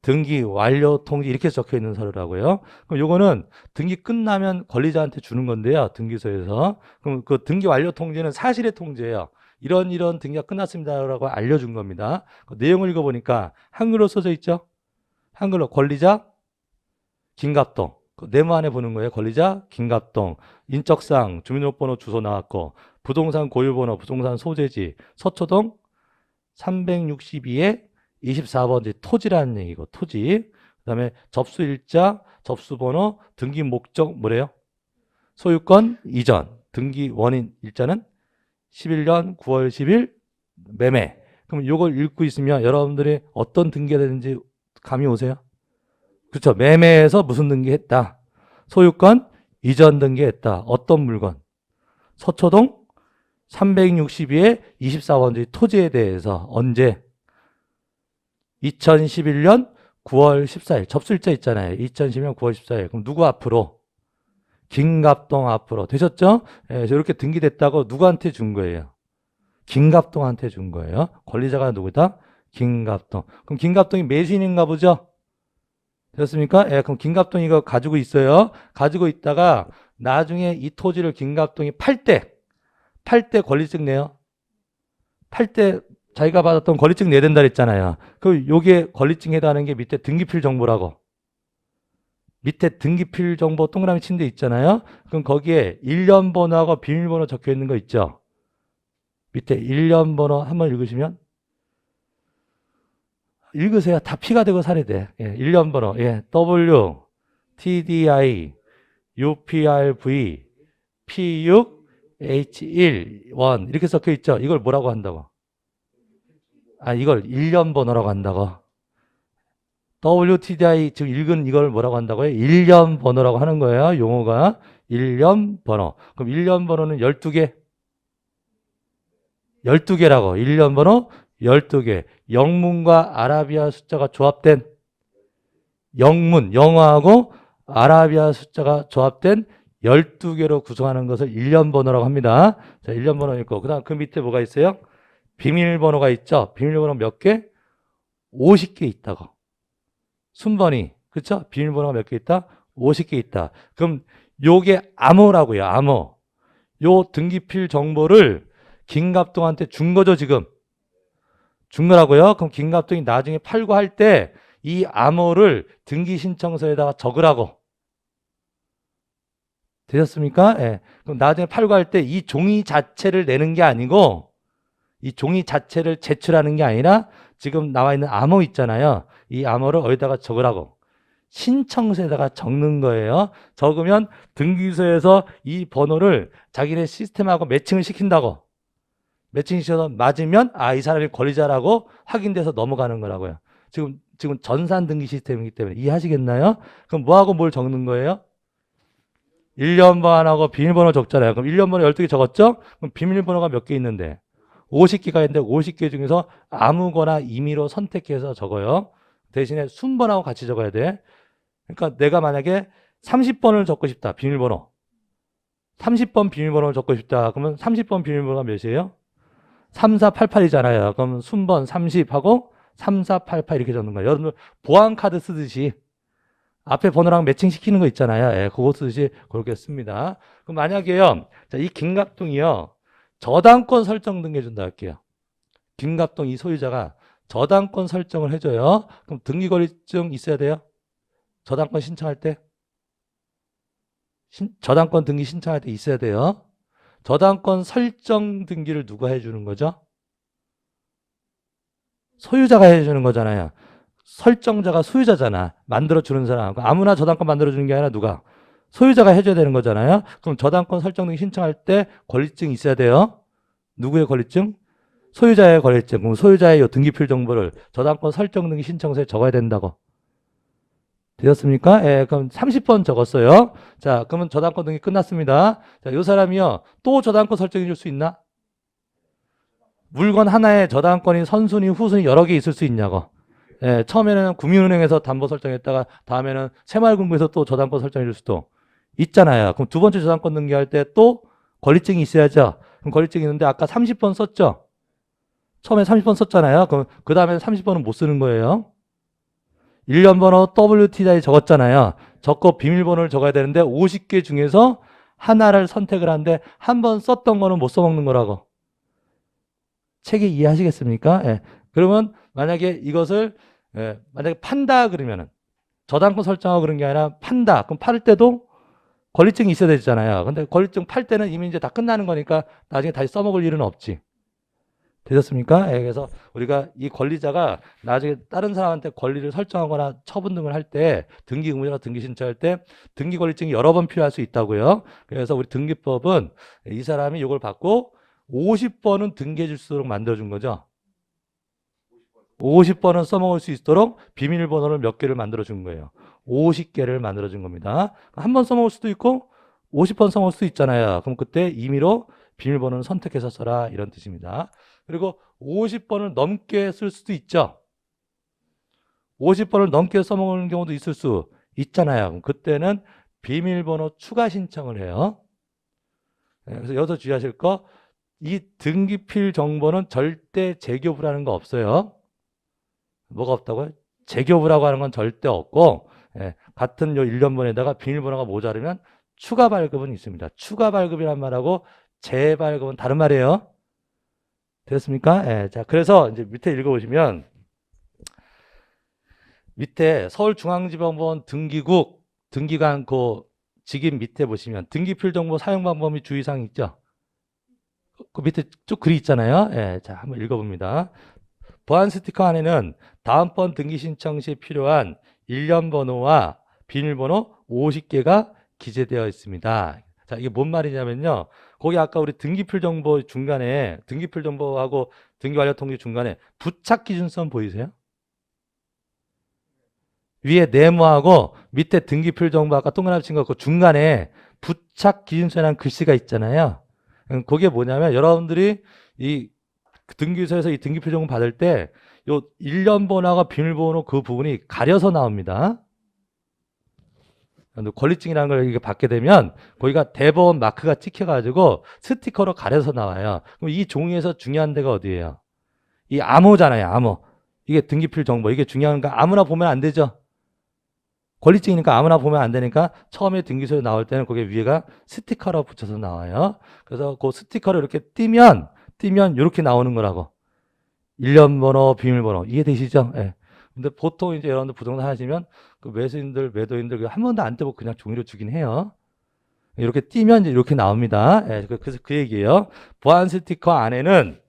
등기 완료 통지 이렇게 적혀 있는 서류라고요. 그럼 요거는 등기 끝나면 권리자한테 주는 건데요. 등기소에서. 그럼 그 등기 완료 통지는 사실의 통지예요. 이런 등기가 끝났습니다라고 알려준 겁니다. 그 내용을 읽어보니까 한글로 써져 있죠. 한글로 권리자 김갑동. 그 네모 안에 보는 거예요. 권리자 김갑동. 인적사항 주민등록번호 주소 나왔고 부동산 고유번호 부동산 소재지 서초동 362에 24번지 토지라는 얘기고 토지. 그 다음에 접수일자 접수번호 등기 목적 뭐래요? 소유권 이전 등기 원인 일자는 11년 9월 10일 매매. 그럼 이걸 읽고 있으면 여러분들이 어떤 등기가 되는지 감이 오세요? 그렇죠. 매매에서 무슨 등기했다. 소유권 이전 등기했다. 어떤 물건? 서초동 362에 24번지 토지에 대해서 언제? 2011년 9월 14일. 접수일자 있잖아요. 2011년 9월 14일. 그럼 누구 앞으로? 김갑동 앞으로. 되셨죠? 예, 이렇게 등기됐다고 누구한테 준 거예요? 김갑동한테 준 거예요. 권리자가 누구다? 김갑동. 그럼 김갑동이 매수인인가 보죠? 되셨습니까? 예, 그럼 김갑동이 이거 가지고 있어요. 가지고 있다가 나중에 이 토지를 김갑동이 팔 때 권리증 내요. 팔 때 자기가 받았던 권리증 내야 된다 그랬잖아요. 그 요게 권리증에 해당하는 게 밑에 등기필 정보라고. 밑에 등기필 정보 동그라미 친 데 있잖아요. 그럼 거기에 일련번호하고 비밀번호 적혀 있는 거 있죠. 밑에 일련번호 한번 읽으시면 읽으세요. 다 피가 되고 살이 돼. 예, 일련번호. 예, W, TDI, UPRV, P6, H1, 1 이렇게 적혀 있죠. 이걸 뭐라고 한다고? 이걸 일련번호라고 한다고. WTDI 지금 읽은 이걸 뭐라고 한다고요? 일련번호라고 하는 거예요. 용어가 일련번호. 그럼 일련번호는 12개? 12개라고. 일련번호 12개. 영문과 아라비아 숫자가 조합된 영문, 영어하고 아라비아 숫자가 조합된 12개로 구성하는 것을 일련번호라고 합니다. 자, 일련번호 있고, 그 다음 그 밑에 뭐가 있어요? 비밀번호가 있죠? 비밀번호 몇 개? 50개 있다고. 순번이, 그렇죠? 비밀번호가 몇 개 있다? 50개 있다. 그럼 요게 암호라고요, 암호. 요 등기필 정보를 김갑동한테 준 거죠, 지금. 준 거라고요. 그럼 김갑동이 나중에 팔고 할 때 이 암호를 등기 신청서에다가 적으라고. 되셨습니까? 예. 그럼 나중에 팔고 할 때 이 종이 자체를 내는 게 아니고 이 종이 자체를 제출하는 게 아니라 지금 나와 있는 암호 있잖아요. 이 암호를 어디다가 적으라고. 신청서에다가 적는 거예요. 적으면 등기소에서 이 번호를 자기네 시스템하고 매칭을 시킨다고. 매칭시켜서 맞으면 이 사람이 권리자라고 확인돼서 넘어가는 거라고요. 지금 전산 등기 시스템이기 때문에 이해하시겠나요? 그럼 뭐하고 뭘 적는 거예요? 일련번호하고 비밀번호 적잖아요. 그럼 일련번호 12개 적었죠? 그럼 비밀번호가 몇 개 있는데? 50개가 있는데 50개 중에서 아무거나 임의로 선택해서 적어요. 대신에 순번하고 같이 적어야 돼. 그러니까 내가 만약에 30번을 적고 싶다. 비밀번호. 30번 비밀번호를 적고 싶다. 그러면 30번 비밀번호가 몇이에요? 3488이잖아요. 그럼 순번 30하고 3488 이렇게 적는 거예요. 여러분들 보안카드 쓰듯이 앞에 번호랑 매칭시키는 거 있잖아요. 예, 그거 쓰듯이 그렇게 씁니다. 그럼 만약에요. 자, 이 김갑동이요. 저당권 설정 등기해준다 할게요. 김갑동 이 소유자가 저당권 설정을 해줘요. 그럼 등기권리증 있어야 돼요? 저당권 신청할 때? 저당권 등기 신청할 때 있어야 돼요. 저당권 설정 등기를 누가 해주는 거죠? 소유자가 해주는 거잖아요. 설정자가 소유자잖아. 만들어주는 사람. 아무나 저당권 만들어주는 게 아니라 누가? 소유자가 해줘야 되는 거잖아요. 그럼 저당권 설정 등기 신청할 때 권리증이 있어야 돼요. 누구의 권리증? 소유자의 권리증. 그럼 소유자의 등기필 정보를 저당권 설정 등기 신청서에 적어야 된다고. 되셨습니까? 예, 그럼 30번 적었어요. 자, 그러면 저당권 등기 끝났습니다. 자, 이 사람이요. 또 저당권 설정해 줄 수 있나? 물건 하나에 저당권이 선순위, 후순위 여러 개 있을 수 있냐고. 예, 처음에는 국민은행에서 담보 설정했다가 다음에는 새마을금고에서 또 저당권 설정해 줄 수도 있잖아요. 그럼 두 번째 저당권 등기할 때 또 권리증이 있어야죠. 그럼 권리증이 있는데 아까 30번 썼죠? 처음에 30번 썼잖아요. 그럼 그 다음에 30번은 못 쓰는 거예요. 일련번호 WTI 적었잖아요. 적고 비밀번호를 적어야 되는데 50개 중에서 하나를 선택을 하는데 한 번 썼던 거는 못 써먹는 거라고. 책이 이해하시겠습니까? 예. 그러면 만약에 이것을 만약에 판다 그러면은 저당권 설정하고 그런 게 아니라 판다. 그럼 팔 때도 권리증이 있어야 되잖아요. 근데 권리증 팔 때는 이미 이제 다 끝나는 거니까 나중에 다시 써먹을 일은 없지. 되셨습니까? 예, 그래서 우리가 이 권리자가 나중에 다른 사람한테 권리를 설정하거나 처분 등을 할 때 등기 의무자가 등기 신청할 때 등기 권리증이 여러 번 필요할 수 있다고요. 그래서 우리 등기법은 이 사람이 이걸 받고 50번은 등기해 줄 수 있도록 만들어준 거죠. 50번은 써먹을 수 있도록 비밀번호를 몇 개를 만들어준 거예요. 50개를 만들어준 겁니다. 한 번 써먹을 수도 있고 50번 써먹을 수도 있잖아요. 그럼 그때 임의로 비밀번호는 선택해서 써라 이런 뜻입니다. 그리고 50번을 넘게 쓸 수도 있죠. 50번을 넘게 써먹는 경우도 있을 수 있잖아요. 그럼 그때는 비밀번호 추가 신청을 해요. 그래서 여기서 주의하실 거, 이 등기필 정보는 절대 재교부라는 거 없어요. 뭐가 없다고요? 재교부라고 하는 건 절대 없고, 같은 요 1년번에다가 비밀번호가 모자르면 추가 발급은 있습니다. 추가 발급이란 말하고 재발급은 다른 말이에요. 됐습니까? 예, 자, 그래서 이제 밑에 읽어보시면 밑에 서울중앙지방법원 등기국 등기관 그 직인 밑에 보시면 등기필 정보 사용 방법 및 주의사항 있죠? 그 밑에 쭉 글이 있잖아요. 예, 자, 한번 읽어봅니다. 보안 스티커 안에는 다음번 등기 신청 시 필요한 일련 번호와 비밀번호 50개가 기재되어 있습니다. 자, 이게 뭔 말이냐면요. 거기 아까 우리 등기필 정보 중간에 등기필 정보하고 등기 완료 통지 중간에 부착 기준선 보이세요? 위에 네모하고 밑에 등기필 정보 아까 동그라미 친 거 그 중간에 부착 기준선이라는 글씨가 있잖아요. 그게 뭐냐면 여러분들이 이 등기소에서 이 등기필 정보 받을 때 요 일련 번호와 비밀번호 그 부분이 가려서 나옵니다. 권리증이라는 걸 이게 받게 되면 거기가 대법원 마크가 찍혀가지고 스티커로 가려서 나와요. 그럼 이 종이에서 중요한 데가 어디예요? 이 암호잖아요, 암호. 이게 등기필 정보. 이게 중요한 거 아무나 보면 안 되죠. 권리증이니까 아무나 보면 안 되니까 처음에 등기소에 나올 때는 거기 위에가 스티커로 붙여서 나와요. 그래서 그 스티커를 이렇게 띄면 이렇게 나오는 거라고. 일련 번호, 비밀번호. 이해되시죠? 예. 근데 보통 이제 여러분들 부동산 하시면 그 매수인들, 매도인들 한 번도 안 떼고 그냥 종이로 주긴 해요. 이렇게 띄면 이제 이렇게 나옵니다. 예, 그래서 그 얘기예요. 보안 스티커 안에는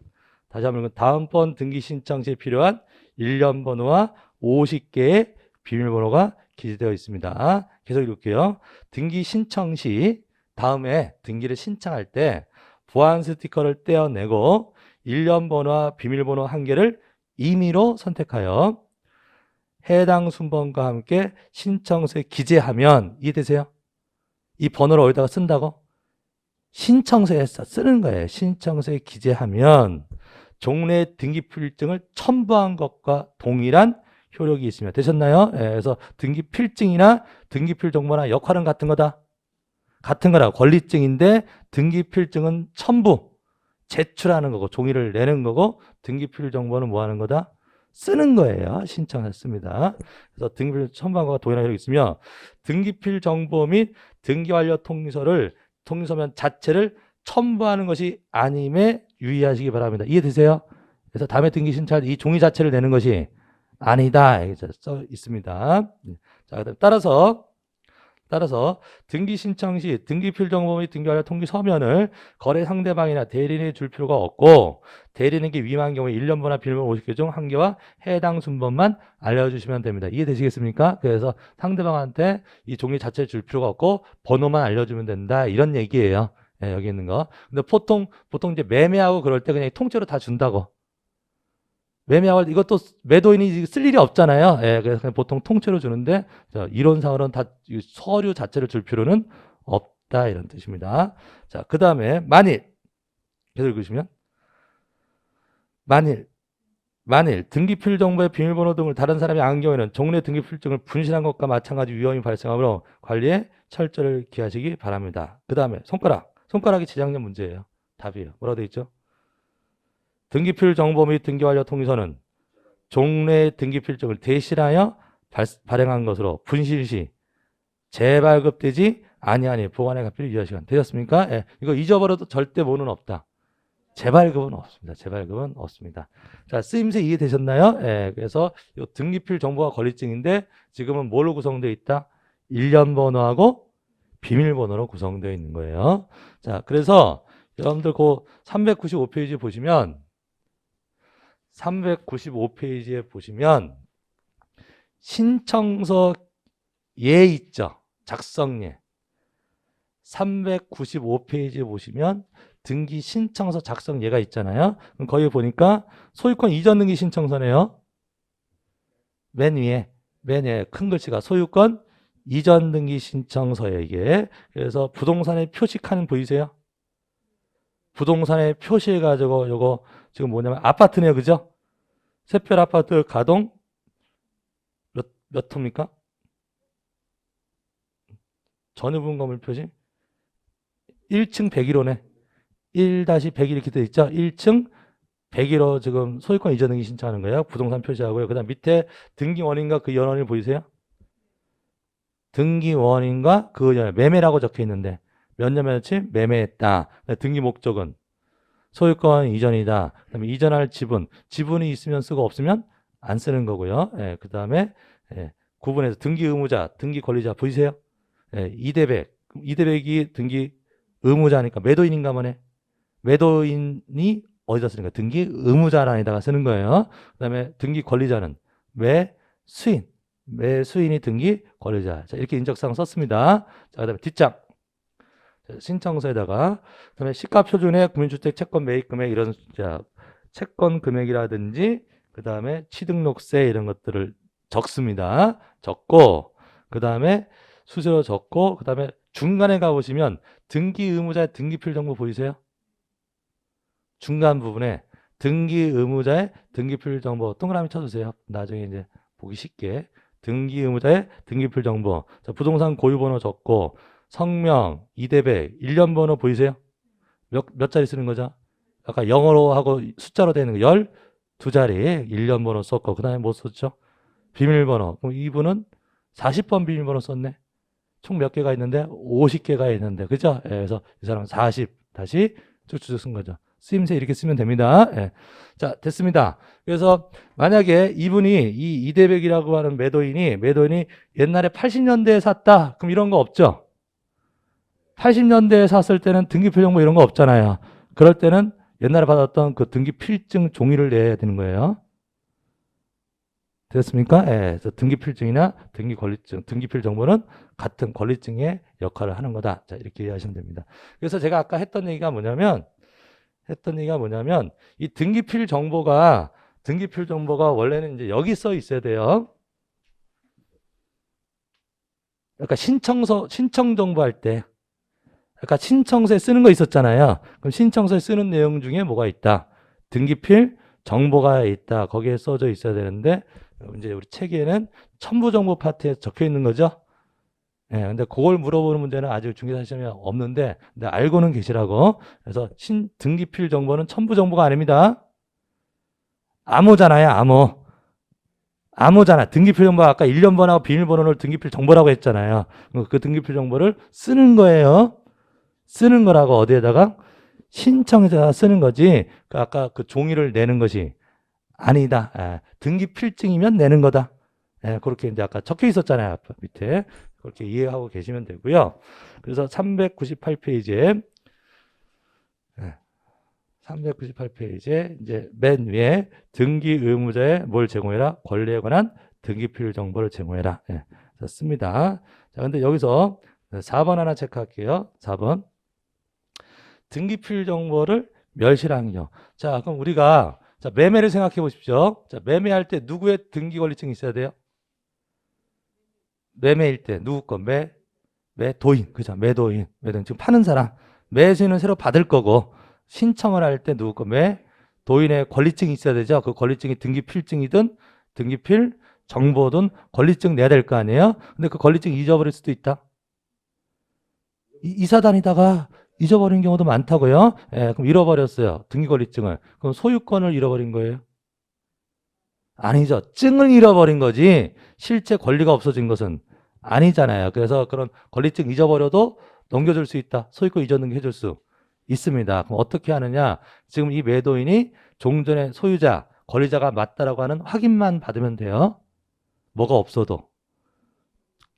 다시 한번 다음번 등기 신청 시에 필요한 일련 번호와 50개의 비밀번호가 기재되어 있습니다. 계속 읽을게요. 등기 신청 시 다음에 등기를 신청할 때 보안 스티커를 떼어내고 일련 번호와 비밀번호 한 개를 임의로 선택하여 해당 순번과 함께 신청서에 기재하면 이해되세요? 이 번호를 어디다가 쓴다고? 신청서에 쓰는 거예요. 신청서에 기재하면 종래 등기필증을 첨부한 것과 동일한 효력이 있으며 되셨나요? 예, 그래서 등기필증이나 등기필 정보나 역할은 같은 거다. 같은 거라고. 권리증인데 등기필증은 첨부, 제출하는 거고 종이를 내는 거고 등기필 정보는 뭐 하는 거다? 쓰는 거예요. 신청했습니다. 그래서 등기필 첨부한 것과 동일한 효력이 있으며 등기필 정보 및 등기완료 통지서면 자체를 첨부하는 것이 아님에 유의하시기 바랍니다. 이해되세요? 그래서 다음에 등기 신청할 때 이 종이 자체를 내는 것이 아니다. 이렇게 써 있습니다. 자, 그다음 따라서 등기 신청 시 등기필 정보 및 등기완료 통지 서면을 거래 상대방이나 대리인이 줄 필요가 없고 대리인에게 위임한 경우에 1년번호나 비밀번호 50개 중 한 개와 해당 순번만 알려주시면 됩니다. 이해되시겠습니까? 그래서 상대방한테 이 종이 자체를 줄 필요가 없고 번호만 알려주면 된다. 이런 얘기예요. 예, 여기 있는 거. 근데 보통 이제 매매하고 그럴 때 그냥 통째로 다 준다고. 매매하고 이것도 매도인이 쓸 일이 없잖아요. 예, 그래서 그냥 보통 통째로 주는데 이론상으로는 다 서류 자체를 줄 필요는 없다 이런 뜻입니다. 자, 그 다음에 만일 계속 읽으시면 만일 등기필 정보의 비밀번호 등을 다른 사람이 안 경우에는 종래 등기필증을 분실한 것과 마찬가지 위험이 발생하므로 관리에 철저를 기하시기 바랍니다. 그 다음에 손가락이 재작년 문제예요. 답이에요. 뭐라고 되어 있죠? 등기필 정보 및 등기완료 통지서는 종래 등기필증을 대신하여 발행한 것으로 분실 시 재발급되지 아니하니 보관의 가필을 유의하시기 바랍니다. 되셨습니까? 예. 이거 잊어버려도 절대 뭐는 없다. 재발급은 없습니다. 재발급은 없습니다. 자, 쓰임새 이해되셨나요? 예. 그래서 이 등기필 정보가 권리증인데 지금은 뭘로 구성되어 있다? 일련 번호하고 비밀번호로 구성되어 있는 거예요. 자, 그래서 여러분들 그 395페이지 보시면 395페이지에 보시면 신청서 예 있죠. 작성예. 395페이지에 보시면 등기 신청서 작성 예가 있잖아요. 그럼 거기 보니까 소유권 이전 등기 신청서네요. 맨 위에 큰 글씨가 소유권 이전 등기 신청서에 이게. 그래서 부동산에 표시칸 보이세요? 부동산에 표시해가지고 요거 지금 뭐냐면 아파트네요. 그죠? 새별 아파트 가동 몇 호입니까? 전유분 건물 표시 1층 101호네. 1-101 이렇게 되어 있죠. 1층 101호 지금 소유권 이전 등기 신청하는 거예요. 부동산 표시하고요. 그 다음 밑에 등기 원인과 그 연원을 보이세요? 등기 원인과 그 연원 매매라고 적혀 있는데 몇 년 며칠 매매했다. 등기 목적은 소유권 이전이다. 그다음에 이전할 지분이 있으면 쓰고 없으면 안 쓰는 거고요. 예, 그 다음에 구분해서 등기 의무자, 등기 권리자 보이세요? 예, 이대백이 등기 의무자니까 매도인인가 보네. 매도인이 어디다 쓰는가? 등기 의무자란에다가 쓰는 거예요. 그 다음에 등기 권리자는 매수인이 등기 권리자. 자, 이렇게 인적사항 썼습니다. 자, 그 다음에 뒷장. 신청서에다가 그다음에 시가 표준의 국민주택 채권 매입 금액 이런 채권 금액이라든지 그다음에 취등록세 이런 것들을 적습니다. 적고 그다음에 수수료 적고 그다음에 중간에 가 보시면 등기 의무자의 등기필 정보 보이세요? 중간 부분에 등기 의무자의 등기필 정보 동그라미 쳐주세요. 나중에 이제 보기 쉽게 등기 의무자의 등기필 정보. 자, 부동산 고유번호 적고 성명, 이대백, 일련 번호 보이세요? 몇 자리 쓰는 거죠? 아까 영어로 하고 숫자로 되는 거 12자리 일련 번호 썼고 그 다음에 뭐 썼죠? 비밀번호. 그럼 이분은 40번 비밀번호 썼네. 총 몇 개가 있는데 50개가 있는데 그죠? 예, 그래서 이 사람은 40 다시 쭉쭉 쓴 거죠. 쓰임새 이렇게 쓰면 됩니다. 예. 자, 됐습니다. 그래서 만약에 이분이 이 이대백이라고 하는 매도인이 옛날에 80년대에 샀다. 그럼 이런 거 없죠? 80년대에 샀을 때는 등기표 정보 이런 거 없잖아요. 그럴 때는 옛날에 받았던 그 등기 필증 종이를 내야 되는 거예요. 됐습니까? 예. 그래서 등기 필증이나 등기 권리증, 등기필 정보는 같은 권리증의 역할을 하는 거다. 자, 이렇게 이해하시면 됩니다. 그래서 제가 아까 했던 얘기가 뭐냐면 이 등기필 정보가 원래는 이제 여기 써 있어야 돼요. 그러니까 신청 정보할 때 아까 신청서에 쓰는 거 있었잖아요. 그럼 신청서에 쓰는 내용 중에 뭐가 있다? 등기필 정보가 있다. 거기에 써져 있어야 되는데 이제 우리 책에는 첨부정보 파트에 적혀 있는 거죠. 예, 근데 그걸 물어보는 문제는 아직 중개사 시험에 없는데, 근데 알고는 계시라고. 그래서 등기필 정보는 첨부정보가 아닙니다. 암호잖아요, 암호. 암호잖아. 등기필 정보 아까 일련번하고 비밀번호를 등기필 정보라고 했잖아요. 그 등기필 정보를 쓰는 거예요. 쓰는 거라고 어디에다가? 신청에다가 쓰는 거지. 아까 그 종이를 내는 것이 아니다. 예, 등기 필증이면 내는 거다. 예, 그렇게 이제 아까 적혀 있었잖아요. 밑에. 그렇게 이해하고 계시면 되고요. 그래서 398페이지에 398페이지에 이제 맨 위에 등기 의무자에 뭘 제공해라? 권리에 관한 등기필 정보를 제공해라. 예, 씁니다. 자, 근데 여기서 4번 하나 체크할게요. 4번. 등기필 정보를 멸실행위죠. 자, 그럼 우리가 자, 매매를 생각해 보십시오. 자, 매매할 때 누구의 등기 권리증이 있어야 돼요? 매매일 때 누구 거? 매도인. 그죠? 매도인. 지금 파는 사람. 매수인은 새로 받을 거고 신청을 할 때 누구 거? 매도인의 권리증이 있어야 되죠. 그 권리증이 등기필증이든 등기필 정보든 권리증 내야 될 거 아니에요? 근데 그 권리증 잊어버릴 수도 있다. 이사 다니다가 잊어버린 경우도 많다고요. 예, 그럼 잃어버렸어요. 등기권리증을. 그럼 소유권을 잃어버린 거예요? 아니죠. 증을 잃어버린 거지 실제 권리가 없어진 것은 아니잖아요. 그래서 그런 권리증 잊어버려도 넘겨줄 수 있다. 소유권 이전 등기해줄 수 있습니다. 그럼 어떻게 하느냐? 지금 이 매도인이 종전의 소유자, 권리자가 맞다라고 하는 확인만 받으면 돼요. 뭐가 없어도.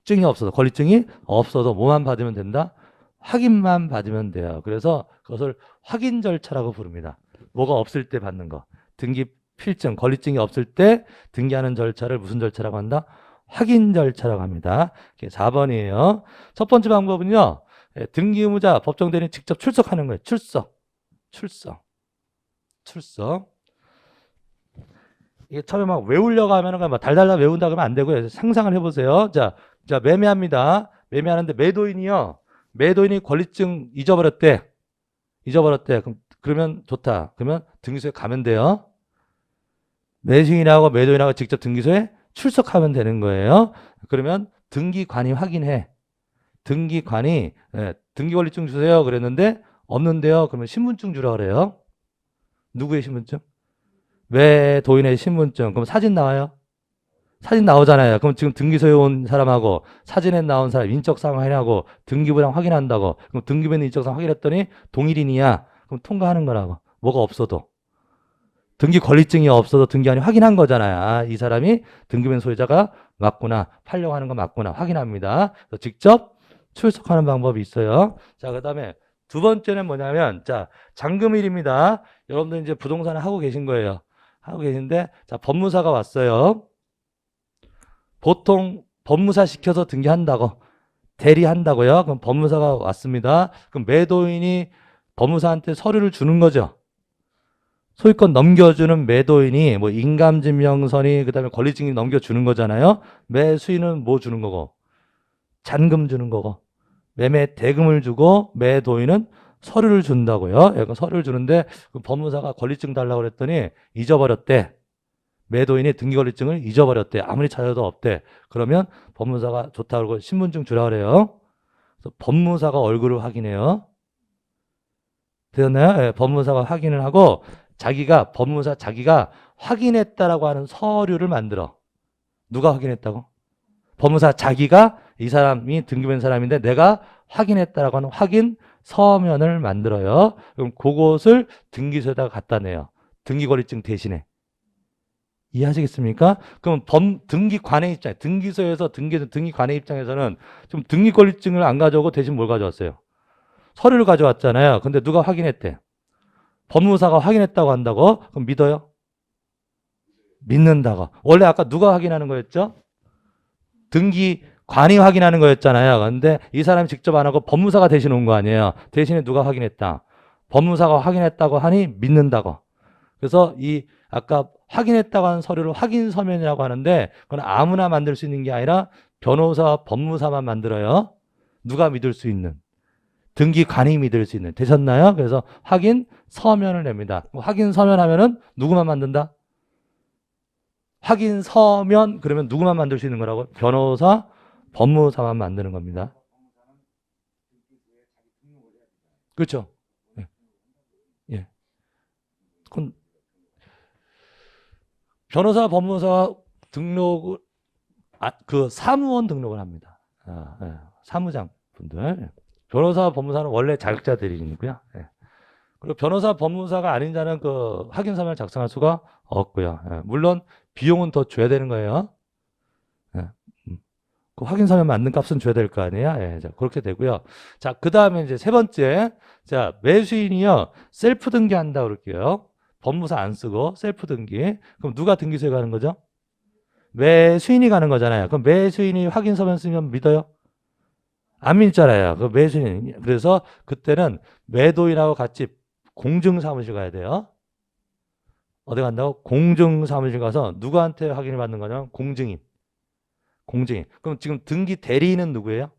증이 없어도, 권리증이 없어도 뭐만 받으면 된다? 확인만 받으면 돼요. 그래서 그것을 확인 절차라고 부릅니다. 뭐가 없을 때 받는 거. 등기 필증, 권리증이 없을 때 등기하는 절차를 무슨 절차라고 한다? 확인 절차라고 합니다. 4번이에요. 첫 번째 방법은요. 등기 의무자 법정 대리인 직접 출석하는 거예요. 출석. 이게 처음에 막 외우려고 하면은 막 달달달 외운다 그러면 안 되고요. 상상을 해보세요. 자, 매매합니다. 매매하는데 매도인이 권리증 잊어버렸대. 그러면 좋다. 그러면 등기소에 가면 돼요. 매수인하고 매도인하고 직접 등기소에 출석하면 되는 거예요. 그러면 등기관이 확인해. 등기관이 등기권리증 주세요. 그랬는데 없는데요. 그러면 신분증 주라 그래요. 누구의 신분증? 매도인의 신분증. 그럼 사진 나와요? 사진 나오잖아요. 그럼 지금 등기소에 온 사람하고 사진에 나온 사람 인적사항 확인하고 등기부랑 확인한다고. 그럼 등기부는 인적사항 확인했더니 동일인이야. 그럼 통과하는 거라고. 뭐가 없어도. 등기 권리증이 없어도 등기관이 확인한 거잖아요. 아, 이 사람이 등기부 소유자가 맞구나. 팔려고 하는 거 맞구나. 확인합니다. 그래서 직접 출석하는 방법이 있어요. 자, 그 다음에 두 번째는 뭐냐면, 자, 잔금일입니다. 여러분들 이제 부동산을 하고 계신 거예요. 하고 계신데, 자, 법무사가 왔어요. 보통 법무사 시켜서 등기한다고. 대리한다고요. 그럼 법무사가 왔습니다. 그럼 매도인이 법무사한테 서류를 주는 거죠. 소유권 넘겨주는 매도인이 뭐 인감증명서니 그다음에 권리증이 넘겨주는 거잖아요. 매수인은 뭐 주는 거고? 잔금 주는 거고. 매매 대금을 주고 매도인은 서류를 준다고요. 서류를 주는데 그 법무사가 권리증 달라고 그랬더니 잊어버렸대. 매도인이 등기권리증을 잊어버렸대. 아무리 찾아도 없대. 그러면 법무사가 좋다 그러고 신분증 주라 그래요. 그래서 법무사가 얼굴을 확인해요. 되었나요? 네, 법무사가 확인을 하고 법무사 자기가 확인했다라고 하는 서류를 만들어. 누가 확인했다고? 법무사 자기가 이 사람이 등기된 사람인데 내가 확인했다라고 하는 확인 서면을 만들어요. 그럼 그것을 등기소에다가 갖다 내요. 등기권리증 대신에. 이해하시겠습니까? 그럼 등기관의 입장에, 등기소에서 등기관의 입장에서는 좀 등기권리증을 안 가져오고 대신 뭘 가져왔어요? 서류를 가져왔잖아요. 근데 누가 확인했대? 법무사가 확인했다고 한다고? 그럼 믿어요? 믿는다고. 원래 아까 누가 확인하는 거였죠? 등기관이 확인하는 거였잖아요. 근데 이 사람이 직접 안 하고 법무사가 대신 온 거 아니에요. 대신에 누가 확인했다? 법무사가 확인했다고 하니 믿는다고. 그래서 이 아까 확인했다고 하는 서류를 확인 서면이라고 하는데 그건 아무나 만들 수 있는 게 아니라 변호사, 법무사만 만들어요. 누가 믿을 수 있는? 등기관이 믿을 수 있는. 되셨나요? 그래서 확인 서면을 냅니다. 확인 서면 하면은 누구만 만든다? 확인 서면 그러면 누구만 만들 수 있는 거라고? 변호사, 법무사만 만드는 겁니다. 그렇죠? 예. 예. 그럼 변호사, 법무사 등록을 그 사무원 등록을 합니다. 예. 사무장 분들. 변호사, 법무사는 원래 자격자들이고요. 예. 그리고 변호사, 법무사가 아닌 자는 그 확인 서면을 작성할 수가 없고요. 예. 물론 비용은 더 줘야 되는 거예요. 예. 그 확인 서면 맞는 값은 줘야 될 거 아니에요. 예. 자, 그렇게 되고요. 자, 그 다음에 이제 세 번째. 자, 매수인이요. 셀프 등기한다 그럴게요. 법무사 안 쓰고 셀프 등기. 그럼 누가 등기소에 가는 거죠? 매수인이 가는 거잖아요. 그럼 매수인이 확인 서면 쓰면 믿어요? 안 믿잖아요. 그 매수인. 그래서 그때는 매도인하고 같이 공증사무실 가야 돼요. 어디 간다고? 공증사무실 가서 누구한테 확인을 받는 거냐면 공증인. 공증인. 그럼 지금 등기 대리인은 누구예요?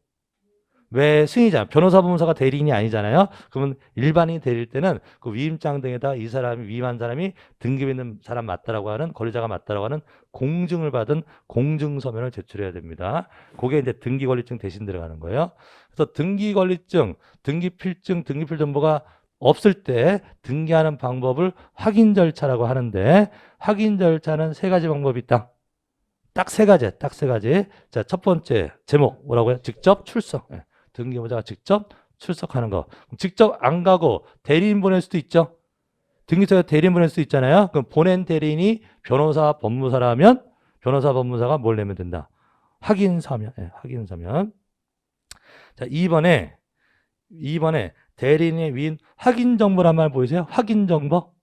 매수인이잖아요. 변호사, 법무사가 대리인이 아니잖아요. 그러면 일반인이 대리일 때는 그 위임장 등에다 이 사람이 위임한 사람이 등기부 있는 사람 맞다라고 하는 권리자가 맞다라고 하는 공증을 받은 공증서면을 제출해야 됩니다. 그게 이제 등기권리증 대신 들어가는 거예요. 그래서 등기권리증, 등기필증, 등기필정보가 없을 때 등기하는 방법을 확인 절차라고 하는데 확인 절차는 세 가지 방법이 있다. 딱 세 가지, 딱 세 가지. 자, 첫 번째 제목 뭐라고요? 직접 출석. 등기보자가 직접 출석하는 거. 직접 안 가고 대리인 보낼 수도 있죠. 등기소에 대리인 보낼 수 있잖아요. 그럼 보낸 대리인이 변호사, 법무사라면 변호사, 법무사가 뭘 내면 된다? 확인 서면. 확인 서면. 자, 2번에 대리인의 위임 확인 정보란 말 보이세요? 확인 정보.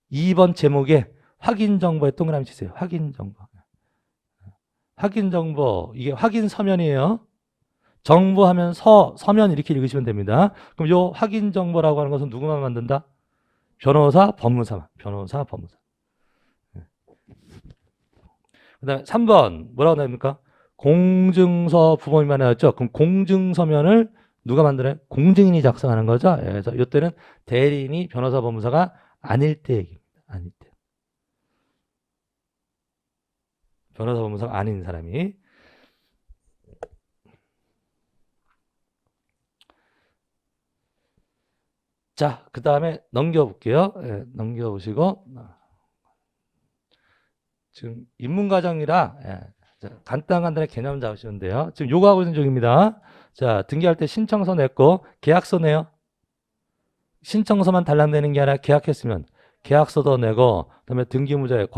2번 제목에 확인 정보에 동그라미 치세요. 확인 정보. 확인 정보. 이게 확인 서면이에요. 정보하면 서면 이렇게 읽으시면 됩니다. 그럼 요 확인 정보라고 하는 것은 누구만 만든다? 변호사, 법무사만. 변호사, 법무사. 그 다음에 3번 뭐라고 나옵니까? 공증서 부범위만 나왔죠. 그럼 공증서면을 누가 만드나요? 공증인이 작성하는 거죠. 그래서 이때는 대리인이 변호사, 법무사가 아닐 때 얘기입니다. 아닐 때. 변호사, 법무사가 아닌 사람이. 자, 그 다음에 넘겨볼게요. 넘겨보시고. 지금 입문과정이라 간단간단하게 개념 잡으시면 돼요. 지금 요거 하고 있는 중입니다. 자, 등기할 때 신청서 냈고 계약서 내요. 신청서만 달랑내는 게 아니라 계약했으면 계약서도 내고 그다음에 등기무자의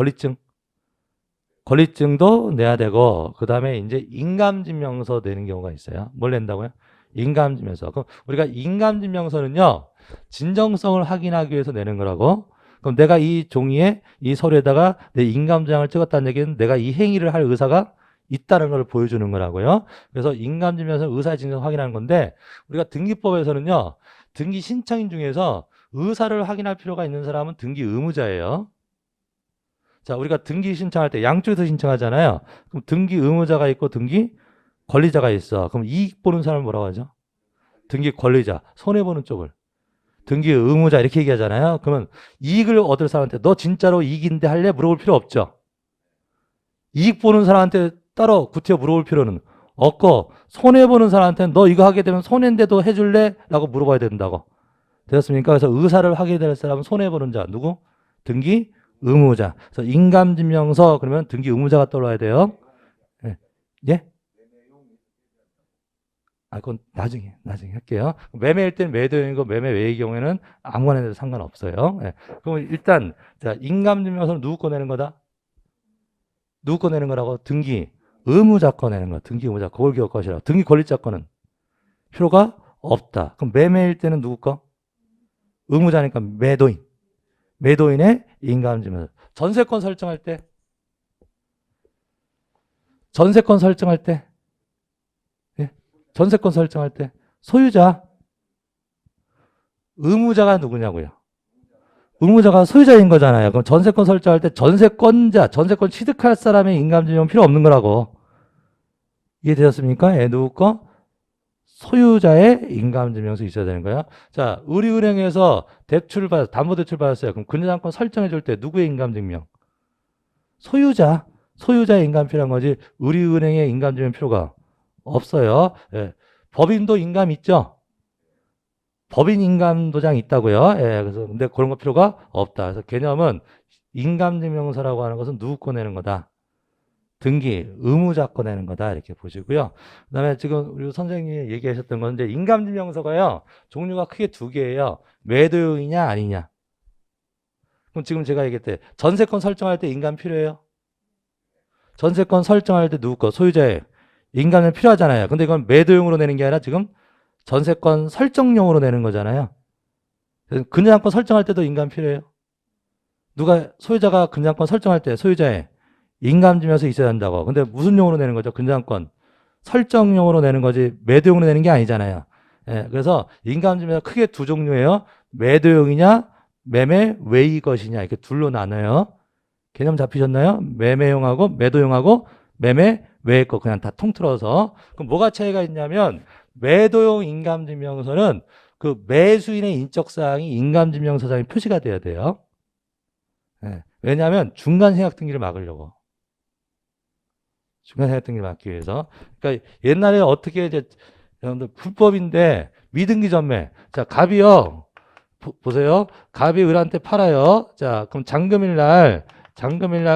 권리증도 내야 되고 그다음에 이제 인감증명서 내는 경우가 있어요. 뭘 낸다고요? 인감증명서. 그럼 우리가 인감증명서는요. 진정성을 확인하기 위해서 내는 거라고. 그럼 내가 이 종이에 이 서류에다가 내 인감장을 찍었다는 얘기는 내가 이 행위를 할 의사가 있다는 걸 보여주는 거라고요. 그래서 인감증명서 의사 진정 확인하는 건데 우리가 등기법에서는요. 등기 신청인 중에서 의사를 확인할 필요가 있는 사람은 등기 의무자예요. 자, 우리가 등기 신청할 때 양쪽에서 신청하잖아요. 그럼 등기 의무자가 있고 등기 권리자가 있어. 그럼 이익 보는 사람을 뭐라고 하죠? 등기 권리자. 손해보는 쪽을. 등기 의무자 이렇게 얘기하잖아요. 그러면 이익을 얻을 사람한테 너 진짜로 이익인데 할래? 물어볼 필요 없죠. 이익 보는 사람한테 따로 구태여 물어볼 필요는 없고 손해보는 사람한테는 너 이거 하게 되면 손해인데도 해줄래? 라고 물어봐야 된다고. 되었습니까? 그래서 의사를 하게 될 사람은 손해보는 자. 누구? 등기 의무자. 그래서 인감증명서 그러면 등기 의무자가 떠올라야 돼요. 예? 예? 그건 나중에 할게요. 매매일 때는 매도형이고 매매 외의 경우에는 아무거나 해도 상관없어요. 예. 그럼 일단, 자, 인감증명서는 누구 거 내는 거다? 누구 거 내는 거라고? 등기, 의무자 거 내는 거. 등기, 의무자. 그걸 기억하시라고. 등기 권리자 거는 필요가 없다. 그럼 매매일 때는 누구 거? 의무자니까 매도인. 매도인의 인감증명서. 전세권 설정할 때, 예? 전세권 설정할 때, 소유자, 의무자가 누구냐고요? 의무자가 소유자인 거잖아요. 그럼 전세권 설정할 때 전세권자, 전세권 취득할 사람의 인감증명 필요 없는 거라고. 이해되셨습니까? 예, 누구 거? 소유자의 인감증명서 있어야 되는 거야. 자, 우리은행에서 대출 받았, 담보대출 받았어요. 그럼 근저당권 설정해 줄 때 누구의 인감증명? 소유자의 인감 필요한 거지. 우리은행의 인감증명 필요가 없어요. 예. 법인도 인감 있죠? 법인 인감 도장 있다고요. 예, 그래서 근데 그런 거 필요가 없다. 그래서 개념은 인감증명서라고 하는 것은 누구 거 내는 거다. 등기, 의무자 거 내는 거다. 이렇게 보시고요. 그 다음에 지금 우리 선생님이 얘기하셨던 건 이제 인감증명서가요. 종류가 크게 두 개예요. 매도용이냐 아니냐. 그럼 지금 제가 얘기했대. 전세권 설정할 때 인감 필요해요? 전세권 설정할 때 누구 거? 소유자의 인감이 필요하잖아요. 근데 이건 매도용으로 내는 게 아니라 지금 전세권 설정용으로 내는 거잖아요. 근저당권 설정할 때도 인감 필요해요. 소유자가 근저당권 설정할 때 소유자의 인감증명서 있어야 한다고. 근데 무슨 용으로 내는 거죠? 근저당권 설정용으로 내는 거지 매도용으로 내는 게 아니잖아요. 예, 그래서 인감증명서 크게 두 종류예요. 매도용이냐 매매 외의 것이냐 이렇게 둘로 나눠요. 개념 잡히셨나요? 매매용하고 매도용하고 매매 외의 것 그냥 다 통틀어서. 그럼 뭐가 차이가 있냐면 매도용 인감증명서는 그 매수인의 인적사항이 인감증명서장에 표시가 돼야 돼요. 예, 왜냐하면 중간생각 등기를 막으려고. 중간생각 등기를 막기 위해서. 그러니까 옛날에 어떻게 이제 여러분들 불법인데 미등기 전매. 자, 갑이요. 보세요. 갑이 을한테 팔아요. 자, 그럼 잔금일 날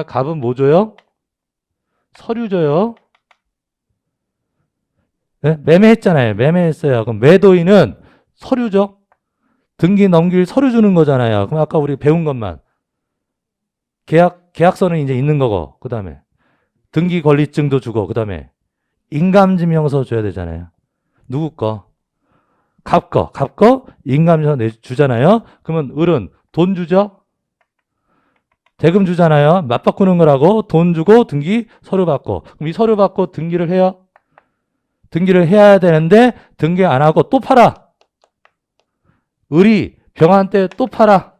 갑은 뭐 줘요? 서류 줘요. 네? 매매했잖아요. 매매했어요. 그럼 매도인은 서류죠. 등기 넘길 서류 주는 거잖아요. 그럼 아까 우리 배운 것만. 계약서는 이제 있는 거고, 그 다음에 등기 권리증도 주고, 그 다음에 인감증명서 줘야 되잖아요. 누구 거? 갑 거 인감증명서 주잖아요. 그러면 을은 돈 주죠? 대금 주잖아요. 맞바꾸는 거라고 돈 주고 등기 서류 받고. 그럼 이 서류 받고 등기를 해요? 등기를 해야 되는데 등기 안 하고 또 팔아. 을이 병한테 또 팔아.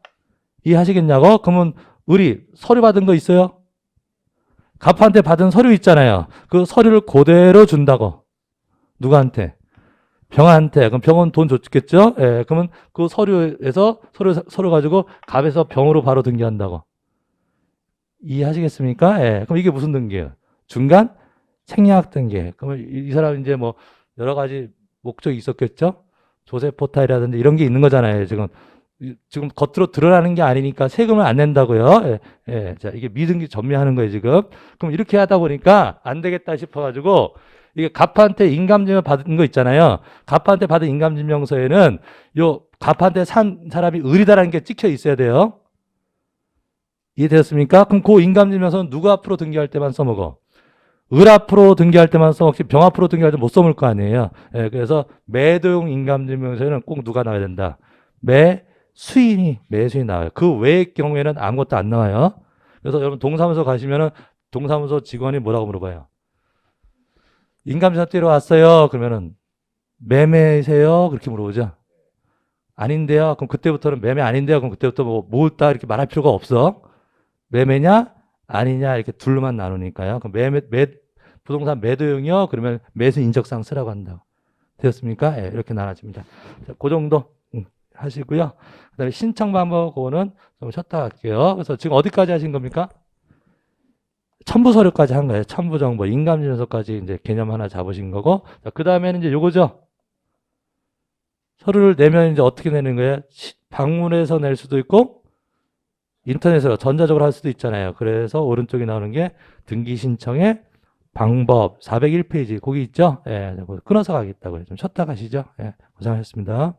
이해하시겠냐고? 그러면 을이 서류 받은 거 있어요? 갑한테 받은 서류 있잖아요. 그 서류를 그대로 준다고. 누구한테? 병한테. 그럼 병은 돈 줬겠죠? 예, 그러면 그 서류에서 서류 가지고 갑에서 병으로 바로 등기한다고. 이해하시겠습니까? 예, 그럼 이게 무슨 등기예요? 중간 생략 등기. 그러면 이 사람 이제 뭐 여러 가지 목적이 있었겠죠? 조세 포탈이라든지 이런 게 있는 거잖아요. 지금 겉으로 드러나는 게 아니니까 세금을 안 낸다고요. 예, 예. 자, 이게 미등기 전매하는 거예요, 지금. 그럼 이렇게 하다 보니까 안 되겠다 싶어가지고 이게 갑한테 인감증명 받은 거 있잖아요. 갑한테 받은 인감증명서에는 요 갑한테 산 사람이 을이다라는 게 찍혀 있어야 돼요. 이해되셨습니까? 그럼 그 인감증명서는 누구 앞으로 등기할 때만 써먹어? 을 앞으로 등기할 때만 써먹지 병 앞으로 등기할 때 못 써먹을 거 아니에요. 예, 그래서 매도용 인감증명서에는 꼭 누가 나와야 된다? 매수인이 나와요. 그 외의 경우에는 아무것도 안 나와요. 그래서 여러분 동사무소 가시면은 동사무소 직원이 뭐라고 물어봐요? 인감증명 떼러 왔어요. 그러면은 매매세요? 그렇게 물어보죠. 아닌데요. 그럼 그때부터는 매매 아닌데요. 그럼 그때부터 뭐 있다 이렇게 말할 필요가 없어. 매매냐 아니냐 이렇게 둘로만 나누니까요. 그럼 부동산 매도용이요. 그러면 매수 인적사항 쓰라고 한다고. 되었습니까? 예, 이렇게 나눠집니다. 자, 그 정도 하시고요. 그다음에 신청 방법 그거는 좀 쉬었다 할게요. 그래서 지금 어디까지 하신 겁니까? 첨부 서류까지 한 거예요. 첨부 정보, 인감증명서까지 이제 개념 하나 잡으신 거고. 자, 그 다음에는 이제 요거죠. 서류를 내면 이제 어떻게 내는 거예요? 방문해서 낼 수도 있고 인터넷으로 전자적으로 할 수도 있잖아요. 그래서 오른쪽에 나오는 게 등기 신청의 방법 401페이지 거기 있죠? 예, 끊어서 가겠다고요. 좀 쉬었다 가시죠. 예, 고생하셨습니다.